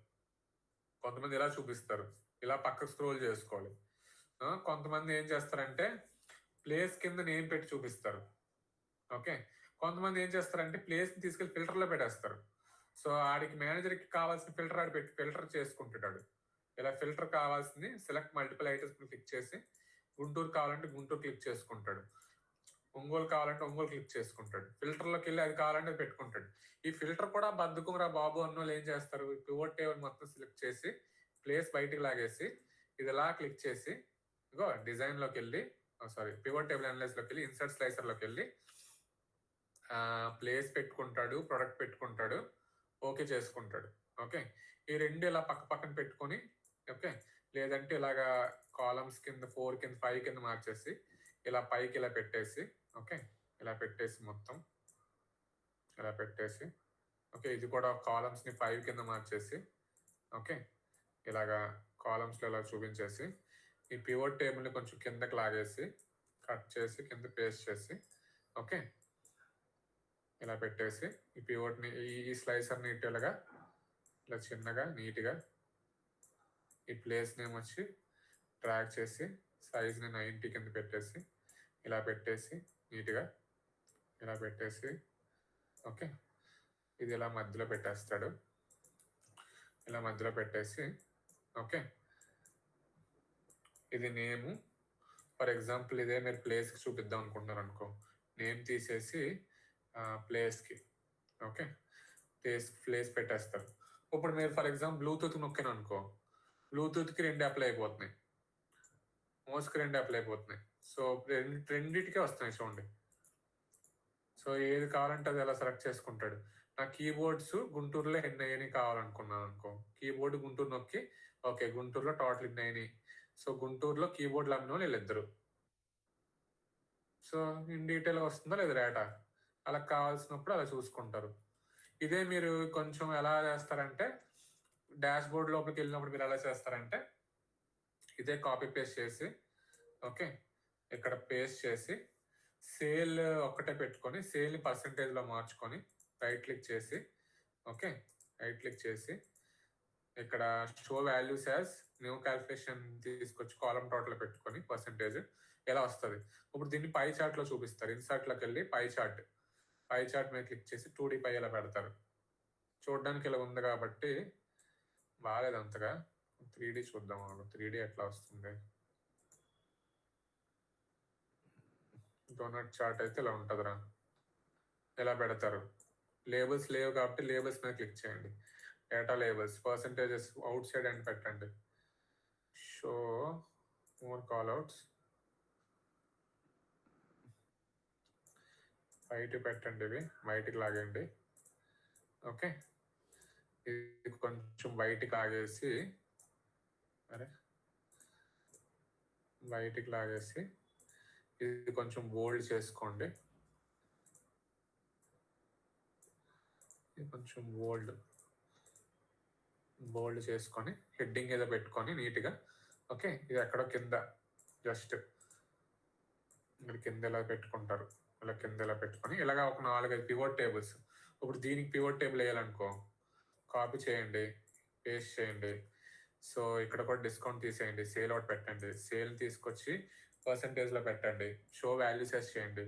కొంతమంది ఇలా చూపిస్తారు, ఇలా పక్కకు స్క్రోల్ చేసుకోవాలి. కొంతమంది ఏం చేస్తారంటే ప్లేస్ కింద నేమ్ పెట్టి చూపిస్తారు. ఓకే, కొంతమంది ఏం చేస్తారంటే ప్లేస్ ని తీసుకెళ్లి ఫిల్టర్ లో పెట్టేస్తారు. సో ఆడికి మేనేజర్కి కావాల్సిన ఫిల్టర్ ఆడి పెట్టి ఫిల్టర్ చేసుకుంటాడు. ఇలా ఫిల్టర్ కావాల్సింది సెలెక్ట్ మల్టిపుల్ ఐటమ్స్ క్లిక్ చేసి, గుంటూరు కావాలంటే గుంటూరు క్లిక్ చేసుకుంటాడు, ఒంగోలు కావాలంటే ఒంగోలు క్లిక్ చేసుకుంటాడు, ఫిల్టర్లోకి వెళ్ళి అది కావాలంటే అది పెట్టుకుంటాడు. ఈ ఫిల్టర్ కూడా బద్దుకుం రా బాబు అన్న వాళ్ళు ఏం చేస్తారు, పివోట్ టేబుల్ మొత్తం సెలెక్ట్ చేసి ప్లేస్ బయటికి లాగేసి ఇది ఇలా క్లిక్ చేసి ఇగో డిజైన్ లోకి వెళ్ళి, సారీ పివోట్ టేబుల్ అనలైజ్ లోకి వెళ్ళి ఇన్సర్ట్ స్లైసర్ లోకి వెళ్ళి ప్లేస్ పెట్టుకుంటాడు, ప్రొడక్ట్ పెట్టుకుంటాడు, ఓకే చేసుకుంటాడు. ఓకే, ఈ రెండు ఇలా పక్క పక్కన పెట్టుకొని, ఓకే, లేదంటే ఇలాగా కాలమ్స్ కింద 4 కింద 5 కింద మార్చేసి ఇలా పైకి ఇలా పెట్టేసి, ఓకే, ఇలా పెట్టేసి మొత్తం ఇలా పెట్టేసి, ఓకే, ఇది కూడా కాలమ్స్ ని 5 కింద మార్చేసి, ఓకే, ఇలాగా కాలమ్స్ లో ఇలా చూపించేసి ఈ పివోట్ టేబుల్ ని కొంచెం కిందకి లాగేసి కట్ చేసి కింద పేస్ట్ చేసి, ఓకే, ఇలా పెట్టేసి ఈ పివోట్ ని ఈ స్లైసర్ ని ఇలాగా ఇలా చిన్నగా నీట్గా ఈ ప్లేస్ నేమ్ వచ్చి డ్రాగ్ చేసి సైజ్ ని 90 కింద పెట్టేసి ఇలా పెట్టేసి నీట్గా ఇలా పెట్టేసి, ఓకే, ఇది ఇలా మధ్యలో పెట్టేస్తాడు, ఇలా మధ్యలో పెట్టేసి, ఓకే, ఇది నేము. ఫర్ ఎగ్జాంపుల్ ఇదే మీరు ప్లేస్కి చూపిద్దాం అనుకుంటున్నారు అనుకో, నేమ్ తీసేసి ప్లేస్కి, ఓకే, ప్లేస్ పెట్టేస్తారు. ఇప్పుడు మీరు ఫర్ ఎగ్జాంపుల్ బ్లూటూత్ నొక్కాను అనుకో, బ్లూటూత్కి 2 అప్లై అయిపోతున్నాయి, మోస్కి 2 అప్లై అయిపోతున్నాయి. సో రెండింటికే వస్తున్నాయి చూడండి. సో ఏది కావాలంటే అది అలా సెలెక్ట్ చేసుకుంటాడు. నా కీబోర్డ్స్ గుంటూరులో ఎన్ని అయ్యని కావాలనుకున్నాను అనుకో, కీబోర్డ్ గుంటూరు నొక్కి ఓకే గుంటూరులో టోటల్ ఇన్ని అయినాయి. సో గుంటూరులో కీబోర్డ్లు అమ్మిన వాళ్ళు వీళ్ళిద్దరు. సో ఇన్ డీటెయిల్ వస్తుందా లేదా డేటా, అలా కావాల్సినప్పుడు అలా చూసుకుంటారు. ఇదే మీరు కొంచెం ఎలా చేస్తారంటే డాష్ బోర్డ్ లోపలికి వెళ్ళినప్పుడు మీరు ఎలా చేస్తారంటే ఇదే కాపీ పేస్ట్ చేసి, ఓకే, ఇక్కడ పేస్ట్ చేసి సేల్ ఒక్కటే పెట్టుకొని సేల్ని పర్సంటేజ్లో మార్చుకొని రైట్ క్లిక్ చేసి, ఓకే, రైట్ క్లిక్ చేసి ఇక్కడ show values as new calculation తీసుకొచ్చి కాలమ్ టోటల్ పెట్టుకొని పర్సంటేజ్ ఎలా వస్తుంది. ఇప్పుడు దీన్ని పై చార్ట్లో చూపిస్తారు. ఇన్సర్ట్లోకి వెళ్ళి పై చార్ట్ మీద క్లిక్ చేసి 2D పై ఇలా పెడతారు. చూడడానికి ఇలా ఉంది కాబట్టి బాగాలేదు అంతగా. 3D చూద్దాం, 3D ఎట్లా వస్తుంది. డోనట్ చార్ట్ అయితే ఇలా ఉంటుందిరా, ఎలా పెడతారు. లేబుల్స్ లేవు కాబట్టి లేబుల్స్ మీద క్లిక్ చేయండి, data labels percentages out side అని పెట్టండి, షో మోర్ కాల్అవుట్స్ బయట పెట్టండి, ఇవి బయటికి లాగండి. ఓకే, ఇది కొంచెం బయటికి లాగేసి, అరే బయటికి లాగేసి ఇది కొంచెం బోల్డ్ చేసుకోండి. ఇది కొంచెం బోల్డ్ చేసుకొని హెడ్డింగ్ ఏదో పెట్టుకొని నీట్గా. ఓకే, ఇది ఎక్కడో కింద జస్ట్ ఇక్కడ కింద ఇలా పెట్టుకుంటారు. ఇలా కింద ఇలా పెట్టుకొని ఇలాగా ఒక 4-5 పివోట్ టేబుల్స్. ఇప్పుడు దీనికి పివోట్ టేబుల్ వేయాలనుకో, కాపీ చేయండి, పేస్ట్ చేయండి. సో ఇక్కడ కూడా డిస్కౌంట్ తీసేయండి, సేల్ అవుట్ పెట్టండి, సేల్ తీసుకొచ్చి పర్సంటేజ్లో పెట్టండి, షో వాల్యూసెస్ చేయండి,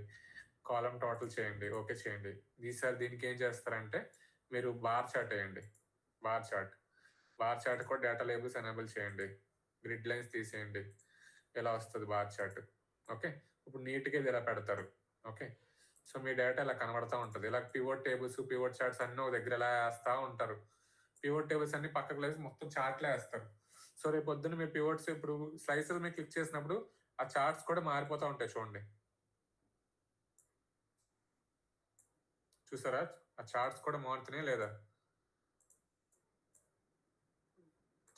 కాలం టోటల్ చేయండి, ఓకే చేయండి. ఈసారి దీనికి ఏం చేస్తారంటే మీరు బార్ చార్ట్ వేయండి. బార్ చార్ట్ కూడా డేటా లేబుల్స్ ఎనేబుల్ చేయండి, గ్రిడ్ లైన్స్ తీసేయండి, ఇలా వస్తుంది బార్ చార్ట్. ఓకే, ఇప్పుడు నీట్గా ఇది ఇలా పెడతారు. ఓకే, సో మీ డేటా ఇలా కనబడతా ఉంటుంది. ఇలా పివోట్ టేబుల్స్, పివోట్ చార్ట్స్ అన్నీ ఒక దగ్గర ఇలా వేస్తూ ఉంటారు. పివోట్ టేబుల్స్ అన్ని పక్కకు లేసి మొత్తం చార్ట్లే వేస్తారు. సో రేపు పొద్దున్న మీరు పివోట్స్ ఇప్పుడు స్లైసెస్ మీద క్లిక్ చేసినప్పుడు ఆ చార్ట్స్ కూడా మారిపోతూ ఉంటాయి. చూడండి, చూసారా ఆ చార్ట్స్ కూడా మారుతున్నాయి లేదా?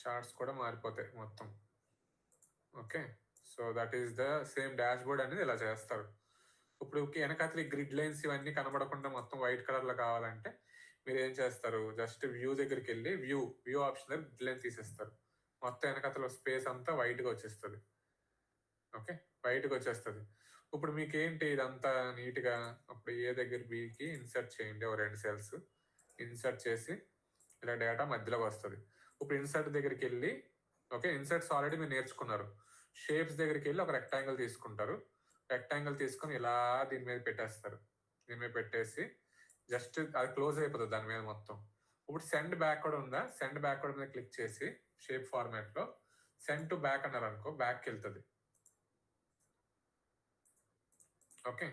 చార్ట్స్ కూడా మారిపోతాయి మొత్తం. Okay, so that is the same dash board అనేది ఇలా చేస్తారు. ఇప్పుడు వెనకాతలి గ్రిడ్ లైన్స్ ఇవన్నీ కనబడకుండా మొత్తం వైట్ కలర్లో కావాలంటే మీరు ఏం చేస్తారు, జస్ట్ వ్యూ దగ్గరికి వెళ్ళి వ్యూ ఆప్షన్ దగ్గర గ్రిడ్ లైన్ తీసేస్తారు. మొత్తం వెనకాతల స్పేస్ అంతా వైట్గా వచ్చేస్తుంది. ఓకే, వైట్గా వచ్చేస్తుంది. ఇప్పుడు మీకు ఏంటి ఇదంతా నీట్గా, అప్పుడు ఏ దగ్గర బికి ఇన్సర్ట్ చేయండి, ఓ 2 సెల్స్ ఇన్సర్ట్ చేసి ఇలా డేటా మధ్యలోకి వస్తుంది. ఇప్పుడు ఇన్సర్ట్ దగ్గరికి వెళ్ళి, ఓకే ఇన్సర్ట్స్ ఆల్రెడీ మీరు నేర్చుకున్నారు. షేప్స్ దగ్గరికి వెళ్ళి ఒక రెక్టాంగిల్ తీసుకుంటారు. రెక్టాంగిల్ తీసుకొని ఇలా దీని మీద పెట్టేస్తారు. దీని మీద పెట్టేసి జస్ట్ అది క్లోజ్ అయిపోతుంది దాని మీద మొత్తం. ఇప్పుడు సెండ్ బ్యాక్ కూడా ఉందా, సెండ్ బ్యాక్ కూడా మీద క్లిక్ చేసి షేప్ ఫార్మాట్లో సెండ్ టు బ్యాక్ అన్నారు అనుకో, బ్యాక్కి వెళ్తుంది. ఓకే,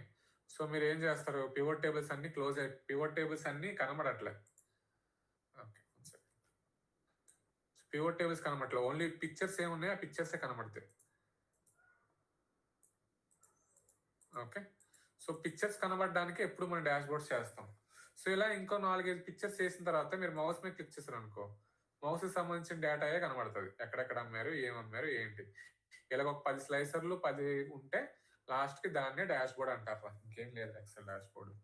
సో మీరు ఏం చేస్తారు, పివోట్ టేబుల్స్ అన్ని క్లోజ్ అయి పివోట్ టేబుల్స్ అన్ని కనబడట్లే. ఓకే, పివోట్ టేబుల్స్ కనబడట్లే, ఓన్లీ పిక్చర్స్ ఏమున్నాయి ఆ పిక్చర్సే కనబడతాయి. ఓకే, సో పిక్చర్స్ కనబడడానికి ఎప్పుడు మనం డాష్ బోర్డ్స్ చేస్తాం. సో ఇలా ఇంకో 4-5 పిక్చర్స్ చేసిన తర్వాత మీరు మౌస్ మీద క్లిక్ చేశారు అనుకో, మౌస్కి సంబంధించిన డేటాయే కనబడుతుంది. ఎక్కడెక్కడ అమ్మారు, ఏమమ్మారు, ఏంటి. ఇలా ఒక 10 స్లైసర్లు 10 ఉంటే లాస్ట్కి దాన్నే డాష్ బోర్డ్ అంటారు. ఇంకేం లేదు ఎక్సెల్ డాష్ బోర్డ్.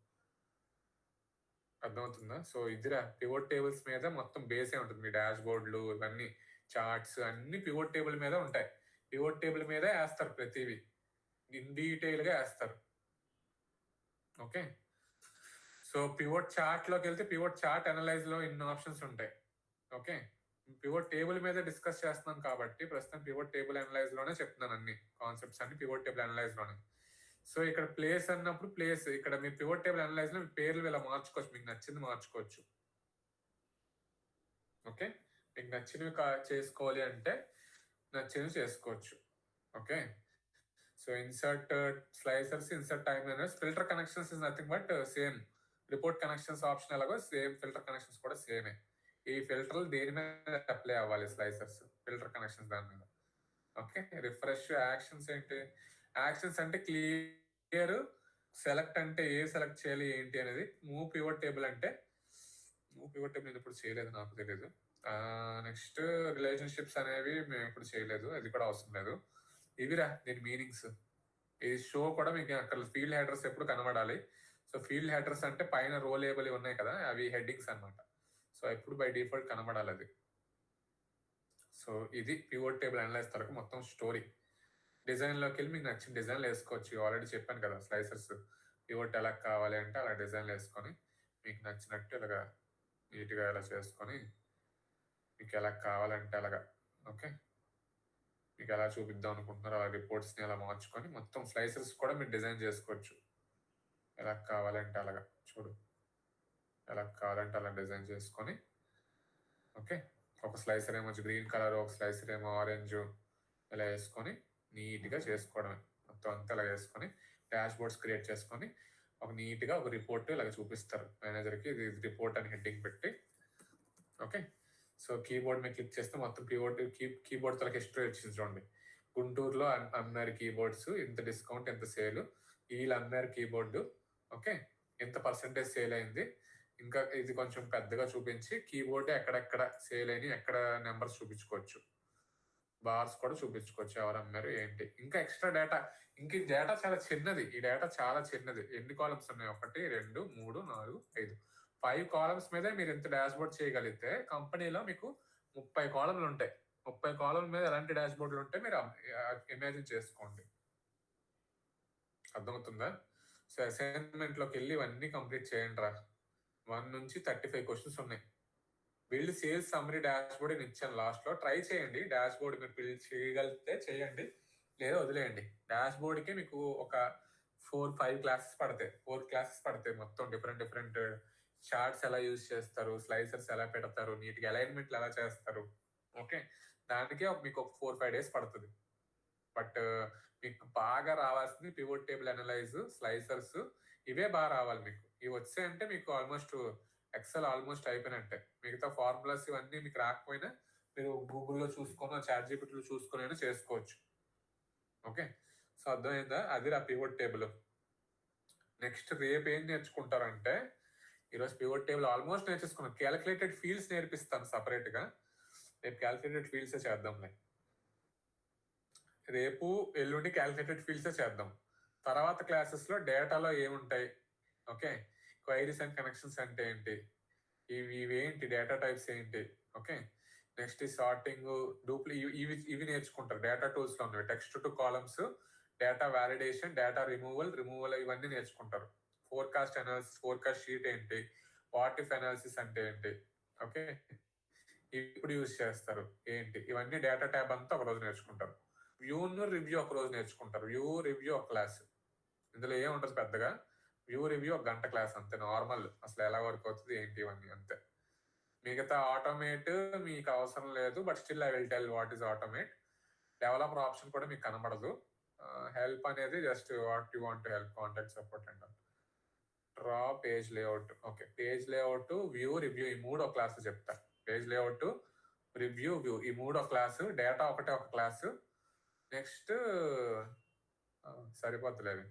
అర్థమవుతుందా? సో ఇదిరా పివోట్ టేబుల్స్ మీద మొత్తం బేసే ఉంటుంది. మీ డాష్ బోర్డులు ఇవన్నీ చార్ట్స్ అన్ని పివోట్ టేబుల్ మీద ఉంటాయి. పివోట్ టేబుల్ మీదే వేస్తారు, ప్రతివి ఇన్ డీటెయిల్గా వేస్తారు. ఓకే, సో పివోట్ చార్ట్లోకి వెళ్తే పివోట్ చార్ట్ అనలైజ్లో ఇన్ని ఆప్షన్స్ ఉంటాయి. ఓకే, పివోట్ టేబుల్ మీద డిస్కస్ చేస్తున్నాం కాబట్టి ప్రస్తుతం పివోట్ టేబుల్ అనలైజ్లోనే చెప్తున్నాను, అన్ని కాన్సెప్ట్స్ అన్ని పివోట్ టేబుల్ అనలైజ్లోనే. సో ఇక్కడ ప్లేస్ అన్నప్పుడు ప్లేస్, ఇక్కడ మీరు పివోట్ టేబుల్ అనలైజ్లో మీ పేర్లు ఇలా మార్చుకోవచ్చు, మీకు నచ్చింది మార్చుకోవచ్చు. ఓకే, మీకు నచ్చినవి చేసుకోవాలి అంటే నచ్చినవి చేసుకోవచ్చు. Okay, so insert slicers, insert time liners, filter connections is nothing but same. Report connections option ఎలాగో సేమ్ ఫిల్టర్ కనెక్షన్స్ కూడా సేమే. ఈ ఫిల్టర్లు దేని మీద అప్లై అవ్వాలి, స్లైసర్స్ ఫిల్టర్ కనెక్షన్స్ దాని మీద. Okay, refresh. యాక్షన్స్ ఏంటి, యాక్షన్స్ అంటే క్లియర్, సెలెక్ట్ అంటే ఏ సెలెక్ట్ చేయాలి ఏంటి అనేది. మూవ్ పివోట్ టేబుల్ అంటే, మూవ్ పివోట్ టేబుల్ నేను ఇప్పుడు చేయలేదు, నాకు తెలియదు. నెక్స్ట్ రిలేషన్షిప్స్ అనేవి మేము ఇప్పుడు చేయలేదు, అది కూడా అవసరం లేదు. ఇవిరా దీని మీనింగ్స్. ఈ షో కూడా మీకు అక్కడ ఫీల్డ్ హెడర్స్ ఎప్పుడు కనబడాలి. సో ఫీల్డ్ హెడర్స్ అంటే పైన రో లేబుల్ ఉన్నాయి కదా, అవి హెడ్డింగ్స్ అనమాట. సో ఎప్పుడు బై డిఫాల్ట్ కనబడాలి అది. సో ఇది పివోట్ టేబుల్ అనలైజ్ తరకు మొత్తం స్టోరీ. డిజైన్లోకి వెళ్ళి మీకు నచ్చిన డిజైన్లు వేసుకోవచ్చు. ఆల్రెడీ చెప్పాను కదా, స్లైసర్స్ పివోట్ ఎలా కావాలి అంటే అలా డిజైన్లు వేసుకొని మీకు నచ్చినట్టు ఇలాగా నీట్గా ఇలా చేసుకొని మీకు ఎలా కావాలంటే అలాగా. ఓకే, మీకు ఎలా చూపిద్దాం అనుకుంటున్నారో అలా రిపోర్ట్స్ని అలా మార్చుకొని మొత్తం స్లైసర్స్ కూడా మీరు డిజైన్ చేసుకోవచ్చు. ఎలా కావాలంటే అలాగా, చూడు ఎలా కావాలంటే అలా డిజైన్ చేసుకొని. ఓకే, ఒక స్లైసర్ ఏమో గ్రీన్ కలర్, ఒక స్లైసర్ ఏమో ఆరెంజ్, ఇలా వేసుకొని నీట్గా చేసుకోవడమే. మొత్తం అంతా ఇలా వేసుకొని డాష్ బోర్డ్స్ క్రియేట్ చేసుకొని ఒక నీట్గా ఒక రిపోర్ట్ ఇలాగ చూపిస్తారు మేనేజర్కి. ఇది రిపోర్ట్ అని హెడ్డింగ్ పెట్టి. ఓకే, సో కీబోర్డ్ మీద క్లిక్ చేస్తే మొత్తం కీబోర్డ్ తలకి హిస్టరీ వచ్చింది చూడండి. గుంటూరులో అమ్మారు కీబోర్డ్స్, ఇంత డిస్కౌంట్, ఎంత సేల్, వీళ్ళు అమ్మారు కీబోర్డు. ఓకే, ఎంత పర్సెంటేజ్ సేల్ అయింది. ఇంకా ఇది కొంచెం పెద్దగా చూపించి కీబోర్డ్ ఎక్కడెక్కడ సేల్ అయినాయి, ఎక్కడ నెంబర్స్ చూపించుకోవచ్చు. బార్స్ కూడా చూపించుకోవచ్చు ఎవరు అమ్మారు ఏంటి. ఇంకా ఎక్స్ట్రా డేటా, ఇంక ఈ డేటా చాలా చిన్నది, ఈ డేటా చాలా చిన్నది. ఎన్ని కాలమ్స్ ఉన్నాయి? 1 2 3 4 5 5 కాలమ్స్ మీదే మీరు ఇంత డాష్ బోర్డ్ చేయగలిగితే కంపెనీలో మీకు 30 కాలమ్లు ఉంటాయి. 30 కాలమ్ మీద ఎలాంటి డాష్ బోర్డులు ఉంటాయి మీరు ఇమాజిన్ చేసుకోండి. అర్థమవుతుందా? సో అసైన్మెంట్ లోకి వెళ్ళి ఇవన్నీ కంప్లీట్ చేయండి రా. 1 నుంచి 35 క్వశ్చన్స్ ఉన్నాయి. Build sales summary dash board నేను ఇచ్చాను లాస్ట్ లో, ట్రై చేయండి. డాష్ బోర్డ్ మీరు బిల్డ్ చేయగలిగితే చేయండి, లేదా వదిలేయండి. డాష్ బోర్డ్ కి మీకు ఒక 4-5 క్లాసెస్ పడతాయి. 4 క్లాసెస్ పడతాయి మొత్తం. డిఫరెంట్ చార్ట్స్ ఎలా యూజ్ చేస్తారు, స్లైసర్స్ ఎలా పెడతారు, నీట్గా అలైన్మెంట్లు ఎలా చేస్తారు. ఓకే, దానికి మీకు ఒక 4-5 డేస్ పడుతుంది. బట్ మీకు బాగా రావాల్సింది పివోట్ టేబుల్ అనలైజ్, స్లైసర్స్, ఇవే బాగా రావాలి మీకు. ఇవి వచ్చాయంటే మీకు ఆల్మోస్ట్ ఎక్సెల్ ఆల్మోస్ట్ అయిపోయినట్టే. మిగతా ఫార్ములాస్ ఇవన్నీ మీకు రాకపోయినా మీరు గూగుల్లో చూసుకొని, చాట్ జీపీటీలో చూసుకొని చేసుకోవచ్చు. ఓకే, సో అర్థమైందా? అది రా పివోట్ టేబుల్. నెక్స్ట్ రేపు ఏం నేర్చుకుంటారంటే, ఈరోజు పివోట్ టేబుల్ ఆల్మోస్ట్ నేర్చేసుకున్నాం. క్యాలిక్యులేటెడ్ ఫీల్డ్స్ నేర్పిస్తాను సపరేట్గా. రేపు క్యాలిక్యులేటెడ్ ఫీల్డ్సే చేద్దాంలే. రేపు ఎల్లుండి క్యాలిక్యులేటెడ్ ఫీల్డ్సే చేద్దాం. తర్వాత క్లాసెస్లో డేటాలో ఏముంటాయి, ఓకే, క్వైరీస్ అండ్ కనెక్షన్స్ అంటే ఏంటి, ఇవేంటి, డేటా టైప్స్ ఏంటి, ఓకే. నెక్స్ట్ ఈ సార్టింగ్, ఇవి నేర్చుకుంటారు. డేటా టూల్స్ లో ఉన్నవి text to columns, data validation, data removal ఇవన్నీ నేర్చుకుంటారు. ఫోర్కాస్ట్ అనాలిసిస్, ఫోర్కాస్ట్ షీట్ ఏంటి, వాట్ ఇఫ్ అనాలిసిస్ అంటే ఏంటి, ఓకే, ఇప్పుడు యూజ్ చేస్తారు ఏంటి, ఇవన్నీ డేటా ట్యాబ్ అంతా ఒక రోజు నేర్చుకుంటారు. వ్యూను రివ్యూ ఒక రోజు నేర్చుకుంటారు. వ్యూ రివ్యూ ఒక క్లాస్. ఇందులో ఏం ఉంటుంది పెద్దగా, వ్యూ రివ్యూ 1 గంట క్లాస్ అంతే, నార్మల్ అసలు ఎలా వర్క్ అవుతుంది ఏంటి ఇవన్నీ అంతే. మిగతా ఆటోమేట్ మీకు అవసరం లేదు, but still I will tell what is automate. Developer option కూడా మీకు కనబడదు. హెల్ప్ అనేది just what you want to help, contact support and draw page layout. Okay, page layout, view, review ఈ 3 ఒక క్లాస్ చెప్తా. పేజ్ లేఅవుట్, రివ్యూ, వ్యూ ఈ 3 ఒక class. Data ఒకటే ఒక క్లాసు. నెక్స్ట్ సరిపోతులేవి.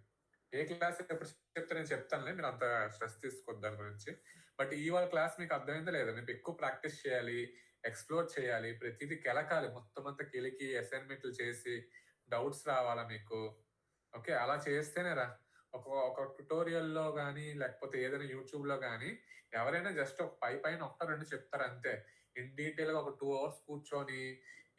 ఏ క్లాస్ ఎప్పుడు చెప్తే నేను చెప్తానులే, మీరు అంత స్ట్రెస్ తీసుకోవద్దు దాని గురించి. బట్ ఇవాళ క్లాస్ మీకు అర్థమైందా లేదా? మీకు ఎక్కువ ప్రాక్టీస్ చేయాలి, ఎక్స్ప్లోర్ చేయాలి, ప్రతిదీ కెలకాలి, మొత్తం అంతా కెలికి అసైన్మెంట్లు చేసి డౌట్స్ రావాలా మీకు. ఓకే, అలా చేస్తేనే రా. ఒక ట్యుటోరియల్లో కానీ లేకపోతే ఏదైనా యూట్యూబ్లో కానీ ఎవరైనా జస్ట్ ఒక పైన 1-2 చెప్తారు అంతే. ఇన్ డీటెయిల్గా ఒక 2 hours కూర్చొని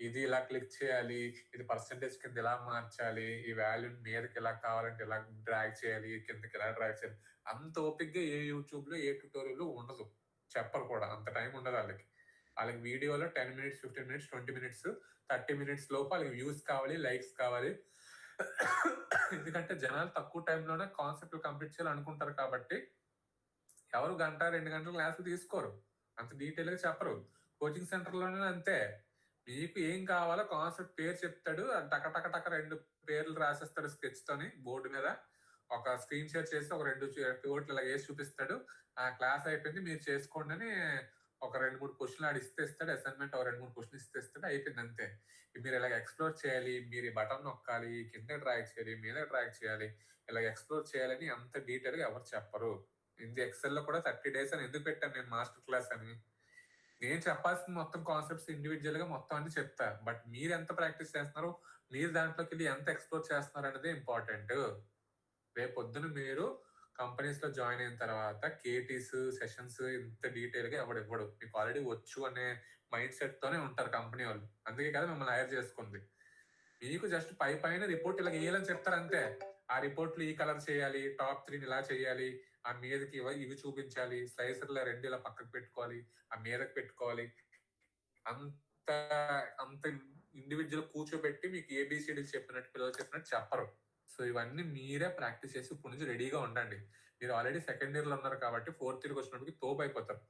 ఇది ఇలా క్లిక్ చేయాలి, ఇది పర్సంటేజ్ కింద ఇలా మార్చాలి, ఈ వాల్యూ మీదకి ఇలా కావాలంటే ఇలా డ్రాగ్ చేయాలి, కిందకి ఇలా డ్రాగ్ చేయాలి, అంత ఓపిక్గా ఏ యూట్యూబ్లో ఏ ట్యూటోరియల్ ఉండదు. చెప్పరు కూడా, అంత టైం ఉండదు వాళ్ళకి. వాళ్ళకి వీడియోలో 10 minutes, 15 minutes, 20 minutes, 30 minutes లోపు వాళ్ళకి వ్యూస్ కావాలి, లైక్స్ కావాలి. ఎందుకంటే జనాలు తక్కువ టైంలోనే కాన్సెప్ట్ కంప్లీట్ చేయాలి అనుకుంటారు కాబట్టి ఎవరు 1-2 గంటల క్లాసులు తీసుకోరు, అంత డీటెయిల్గా చెప్పరు. కోచింగ్ సెంటర్లోనే అంతే. మీకు ఏం కావాలో కాన్సెప్ట్ పేరు చెప్తాడు, టక 2 పేర్లు రాసేస్తాడు స్కెచ్ తోని బోర్డు మీద. ఒక స్క్రీన్ షేర్ చేసి ఒక 2 పివోట్లు ఇలా వేసి చూపిస్తాడు. ఆ క్లాస్ అయిపోయింది మీరు చేసుకోండి అని ఒక 2-3 క్వశ్చన్లు ఆడిస్తే ఇస్తాడు. అసైన్మెంట్ ఒక 2-3 క్వశ్చన్ ఇస్తాడు, అయిపోయింది అంతే. మీరు ఇలాగ ఎక్స్ప్లోర్ చేయాలి, మీరు ఈ బటన్ నొక్కాలి, కింద డ్రాగ్ చేయాలి, మీద డ్రాగ్ చేయాలి, ఇలా ఎక్స్ప్లోర్ చేయాలని అంత డీటెయిల్గా ఎవరు చెప్పరు. ఇది ఎక్సెల్లో కూడా 30 days అని ఎందుకు పెట్టాను నేను మాస్టర్ క్లాస్ అని. నేను చెప్పాల్సిన మొత్తం కాన్సెప్ట్స్ ఇండివిజువల్ గా మొత్తం అన్ని చెప్తా. బట్ మీరు ఎంత ప్రాక్టీస్ చేస్తున్నారు, మీరు దాంట్లోకి వెళ్ళి ఎంత ఎక్స్ప్లోర్ చేస్తున్నారు అనేది ఇంపార్టెంట్. రేపు పొద్దున మీరు కంపెనీస్ లో జాయిన్ అయిన తర్వాత కేటీస్ సెషన్స్ ఇంత డీటెయిల్ గా ఎవడు మీకు ఆల్రెడీ వచ్చు అనే మైండ్ సెట్ తోనే ఉంటారు కంపెనీ వాళ్ళు. అందుకే కదా మిమ్మల్ని హైర్ చేసుకుంది. మీకు జస్ట్ పైన రిపోర్ట్ ఇలా వేయాలని చెప్తారు అంతే. ఆ రిపోర్ట్లు ఈ కలర్ చేయాలి, టాప్ 3 ఇలా చేయాలి, ఆ మీదకి ఇవి చూపించాలి, స్లైసర్ల 2 ఇలా పక్కకు పెట్టుకోవాలి, ఆ మీదకి పెట్టుకోవాలి, అంత ఇండివిజువల్ కూర్చోబెట్టి మీకు ఏబిసిడి చెప్పినట్టు పిల్లలు చెప్పినట్టు చెప్పరు. సో ఇవన్నీ మీరే ప్రాక్టీస్ చేసి ఇప్పుడు నుంచి రెడీగా ఉండండి. మీరు ఆల్రెడీ 2nd year లో ఉన్నారు కాబట్టి 4th yearకి వచ్చినప్పటికి తోపు అయిపోతారు.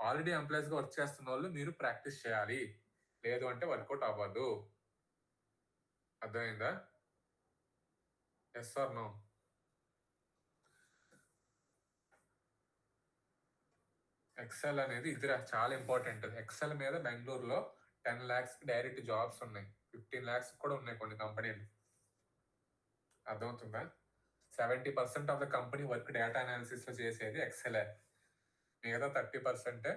ఆల్రెడీ ఎంప్లాయీస్ గా వర్క్ చేస్తున్న వాళ్ళు మీరు ప్రాక్టీస్ చేయాలి, లేదు అంటే వర్కౌట్ అవ్వదు. అర్థమైందా? Yes are no? ఎక్సెల్ అనేది ఇది చాలా ఇంపార్టెంట్. ఎక్సెల్ మీద బెంగళూరులో 10 lakhs డైరెక్ట్ జాబ్స్ ఉన్నాయి, 15 lakhs కూడా ఉన్నాయి కొన్ని కంపెనీలు. అర్థమవుతుందా? 70% of the company work data analysis లో చేసేది ఎక్సెల్. మిగతా 30%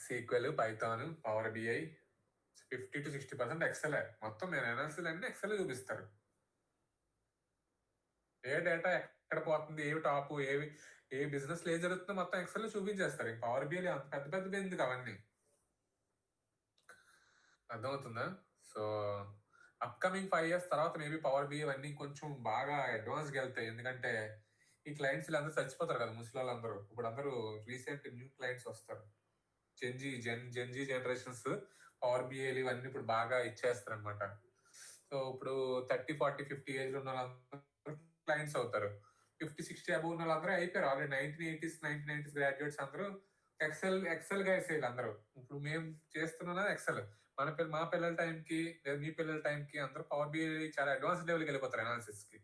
SQL, Python, Power BI, 50 to 60% Excel. మొత్తం నేను అనాలిసిస్ అన్ని ఎక్సెల్ చూపిస్తారు. ఏ డేటా ఎక్కడ పోతుంది, ఏవి టాప్, ఏ బిజినెస్ ఏం జరుగుతుందో మొత్తం ఎక్సెల్ చూపించేస్తారు. ఇంకా పవర్ బిఐ అంత పెద్ద పెద్ద ఎందుకు అవన్నీ, అర్థమవుతుందా? సో అప్కమింగ్ 5 years తర్వాత మేబీ పవర్ బిఐ అన్నీ కొంచెం బాగా అడ్వాన్స్గా వెళ్తాయి. ఎందుకంటే ఈ క్లయింట్స్ అందరూ చచ్చిపోతారు కదా, ముసలి వాళ్ళందరూ. ఇప్పుడు అందరూ రీసెంట్ న్యూ క్లయింట్స్ వస్తారు, జెన్జీ జనరేషన్స్. పవర్ బిఐలు ఇవన్నీ ఇప్పుడు బాగా ఇచ్చేస్తారు అనమాట. సో ఇప్పుడు 30, 40, 50 ఏజ్ ఉన్న వాళ్ళందరూ క్లయింట్స్ అవుతారు. 50, 60 అబౌవ్ ఉన్న వాళ్ళందరూ అయిపోయారు ఆల్రెడీ. 1980s, 1990s గ్రాడ్యుయేట్స్ అందరూ ఎక్సెల్ గా వేసేయాలి అందరూ. ఇప్పుడు మేము చేస్తున్నది ఎక్సెల్. మా పిల్లల టైంకి లేదా మీ పిల్లల టైంకి అందరూ పవర్ బిఐ చాలా అడ్వాన్స్ లెవెల్కి వెళ్ళిపోతారు అనాలిసిస్ కి.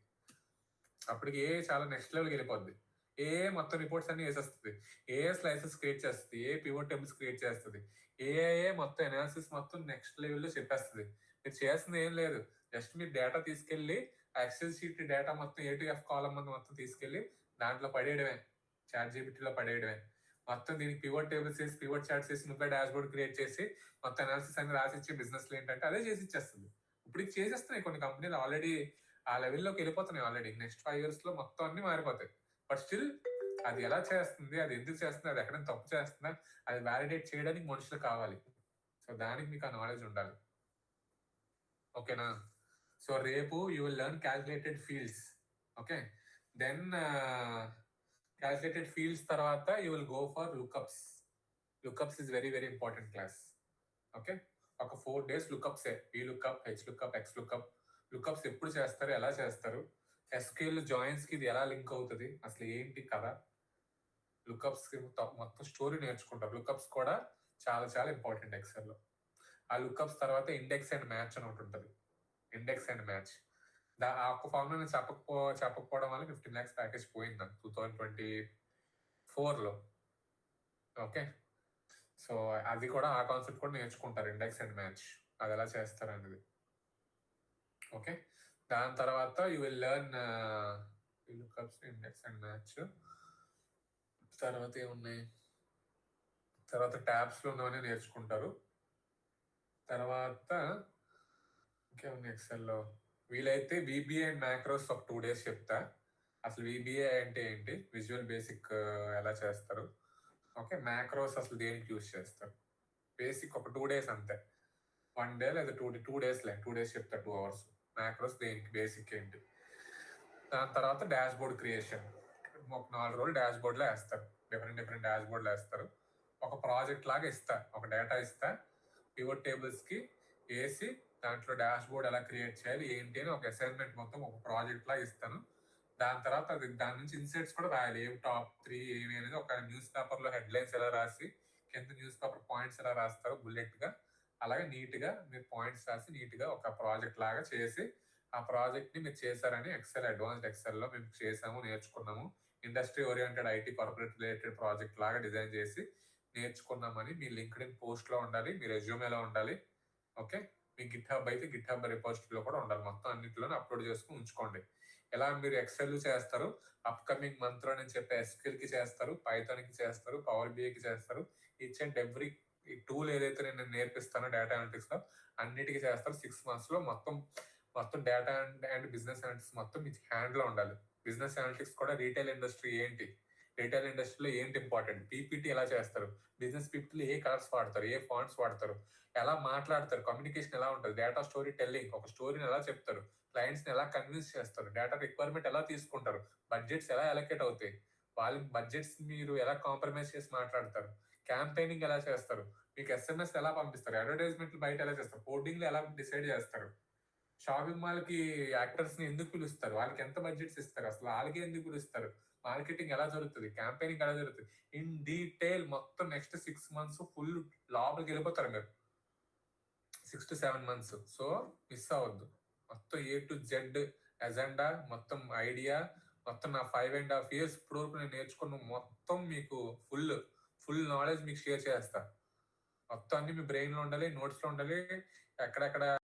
అప్పటికి చాలా నెక్స్ట్ లెవెల్కి వెళ్ళిపోద్ది. మొత్తం రిపోర్ట్స్ అన్ని వేసేస్తుంది, స్లైసెస్ క్రియేట్ చేస్తుంది, పివట్ టేబుల్స్ క్రియేట్ చేస్తుంది, మొత్తం అనాలిసిస్ మొత్తం నెక్స్ట్ లెవెల్లో చెప్పేస్తుంది. మీరు చేయాల్సింది ఏం లేదు, జస్ట్ మీరు డేటా తీసుకెళ్లి ఎక్సెల్ షీట్ డేటా మొత్తం A to F కాలం మొత్తం తీసుకెళ్లి దాంట్లో పడేయడమే, ChatGPT లో పడేయడమే. మొత్తం దీనికి పివట్ టేబుల్స్ వేసి, పివట్ చార్ట్స్ వేసి, నువ్వే డాష్ బోర్డ్ క్రియేట్ చేసి మొత్తం అనాలిసిస్ అన్ని రాసి ఇచ్చే బిజినెస్లు ఏంటంటే అదే చేసి ఇచ్చేస్తుంది. ఇప్పుడు ఇది చేసేస్తున్నాయి కొన్ని కంపెనీలు ఆల్రెడీ, ఆ లెవెల్లోకి వెళ్ళిపోతున్నాయి ఆల్రెడీ. నెక్స్ట్ 5 years లో మొత్తం అన్ని మారిపోతాయి. బట్ స్టిల్ అది ఎలా చేస్తుంది, అది ఎందుకు చేస్తుంది, అది ఎక్కడైనా తప్పు చేస్తుందా, అది వ్యాలిడేట్ చేయడానికి మనుషులు కావాలి. సో దానికి మీకు ఆ నాలెడ్జ్ ఉండాలి. ఓకేనా? సో రేపు you will learn calculated fields. Okay, then calculated fields తర్వాత you will go for lookups. Lookups is very very important class. Okay, ఒక 4 days lookups, VLOOKUP, HLOOKUP, XLOOKUP. Lookups ఎప్పుడు చేస్తారు, ఎలా చేస్తారు, SQL జాయిన్స్ కి ఇది ఎలా లింక్ అవుతుంది, అసలు ఏంటి కదా. లుకప్స్ మొత్తం స్టోరీ నేర్చుకుంటారు. లుకప్స్ కూడా చాలా చాలా ఇంపార్టెంట్ ఎక్సెల్లో. ఆ లుకప్స్ తర్వాత ఇండెక్స్ అండ్ మ్యాచ్ అని ఒకటి ఉంటుంది. ఇండెక్స్ అండ్ మ్యాచ్ ఆ ఒక్క ఫార్ములా నేను చెప్పకపోవడం వల్ల 15 lakhs ప్యాకేజ్ పోయింది 2024లో. ఓకే, సో అది కూడా, ఆ కాన్సెప్ట్ కూడా నేర్చుకుంటారు, ఇండెక్స్ అండ్ మ్యాచ్ అది ఎలా చేస్తారు అనేది. ఓకే, దాని తర్వాత you will learn index and match. తర్వాత ఏమున్నాయి, తర్వాత ట్యాబ్స్ లో ఉన్నవన్నీ నేర్చుకుంటారు. తర్వాత ఇంకేమున్నాయి ఎక్సెల్లో, వీలైతే VBA అండ్ మ్యాక్రోస్ ఒక 2 days చెప్తా. అసలు VBA అంటే ఏంటి, విజువల్ బేసిక్ ఎలా చేస్తారు. ఓకే, మ్యాక్రోస్ అసలు దేనికి యూజ్ చేస్తారు, బేసిక్ ఒక 2 days అంతే. 1 day లేదా 2 days 2 days చెప్తా, 2 hours. మ్యాక్రోస్ దేనికి, బేసిక్ ఏంటి. దాని తర్వాత డాష్ బోర్డ్ క్రియేషన్. ఒక 4 రోజులు డాష్ బోర్డ్లో వేస్తారు, డిఫరెంట్ డాష్ బోర్డ్లో వేస్తారు. ఒక ప్రాజెక్ట్ లాగా ఇస్తా, ఒక డేటా ఇస్తా, పివట్ టేబుల్స్ కి వేసి దాంట్లో డాష్ బోర్డ్ ఎలా క్రియేట్ చేయాలి ఏంటి అని ఒక అసైన్మెంట్ మొత్తం ఒక ప్రాజెక్ట్ లాగా ఇస్తాను. దాని తర్వాత దాని నుంచి ఇన్సైట్స్ కూడా రాయాలి, ఏం టాప్ 3 ఏమి అనేది. ఒక న్యూస్ పేపర్లో హెడ్లైన్స్ ఎలా రాసి కింద న్యూస్ పేపర్ పాయింట్స్ ఎలా రాస్తారు బుల్లెట్ గా, అలాగే నీట్ గా మీరు పాయింట్స్ రాసి నీట్ గా ఒక ప్రాజెక్ట్ లాగా చేసి, ఆ ప్రాజెక్ట్ ని మీరు చేశారని ఎక్సెల్, అడ్వాన్స్డ్ ఎక్సెల్ లో మేము చేసాము, నేర్చుకున్నాము. Industry oriented IT corporate related project లాగా డిజైన్ చేసి నేర్చుకున్నామని మీ లింక్డ్ఇన్ పోస్ట్ లో ఉండాలి, మీ రెజ్యూమేలో ఉండాలి. ఓకే, మీ GitHub అయితే GitHub రిపోజిటరీలో కూడా ఉండాలి. మొత్తం అన్నింటిలోనే అప్లోడ్ చేసుకుని ఉంచుకోండి. ఎలా మీరు ఎక్సెల్ చేస్తారు, అప్కమింగ్ మంత్ లో నేను చెప్పే SQL కి చేస్తారు, పైథాన్ కి చేస్తారు, పవర్ BI కి చేస్తారు. ఈచ్ అండ్ ఎవ్రీ టూల్ ఏదైతే నేను నేర్పిస్తానో డేటా అనలిటిక్స్ లో అన్నిటికీ చేస్తారు. 6 months లో మొత్తం డేటా అండ్ బిజినెస్ అనలిటిక్స్ మొత్తం మీ హ్యాండ్ లో ఉండాలి. బిజినెస్ అనలిటిక్స్ కూడా రీటైల్ ఇండస్ట్రీ ఏంటి, రీటైల్ ఇండస్ట్రీలో ఏంటి ఇంపార్టెంట్, PPT ఎలా చేస్తారు, బిజినెస్ PPTలో ఏ కలర్స్ వాడతారు, ఏ ఫాంట్స్ వాడతారు, ఎలా మాట్లాడతారు, కమ్యూనికేషన్ ఎలా ఉంటుంది, డేటా స్టోరీ టెల్లింగ్, ఒక స్టోరీని ఎలా చెప్తారు, క్లయింట్స్ ని ఎలా కన్విన్స్ చేస్తారు, డేటా రిక్వైర్మెంట్ ఎలా తీసుకుంటారు, బడ్జెట్స్ ఎలా అలొకేట్ అవుతాయి, వాళ్ళ బడ్జెట్స్ మీరు ఎలా కాంప్రమైజ్ చేసి మాట్లాడతారు, క్యాంపెయినింగ్ ఎలా చేస్తారు, మీకు SMS ఎలా పంపిస్తారు, అడ్వర్టైజ్మెంట్లు బయట ఎలా చేస్తారు, కోడింగ్లు ఎలా డిసైడ్ చేస్తారు, షాపింగ్ మాల్ కి యాక్టర్స్ ని ఎందుకు పిలుస్తారు, వాళ్ళకి ఎంత బడ్జెట్స్ ఇస్తారు, అసలు వాళ్ళకి ఎందుకు పిలుస్తారు, మార్కెటింగ్ ఎలా జరుగుతుంది, క్యాంపెయినింగ్ ఎలా జరుగుతుంది, ఇన్ డీటెయిల్ మొత్తం నెక్స్ట్ 6 months ఫుల్ లోపలికి వెళ్ళిపోతారు మీరు, 6 to 7 months. సో మిస్ అవ్వద్దు. మొత్తం A to Z ఎజెండా, మొత్తం ఐడియా, మొత్తం నా 5.5 years ఇప్పుడు వరకు నేను నేర్చుకున్న మొత్తం మీకు ఫుల్ నాలెడ్జ్ మీకు షేర్ చేస్తా. మొత్తం అన్ని మీ బ్రెయిన్ లో ఉండాలి, నోట్స్ లో ఉండాలి, ఎక్కడెక్కడ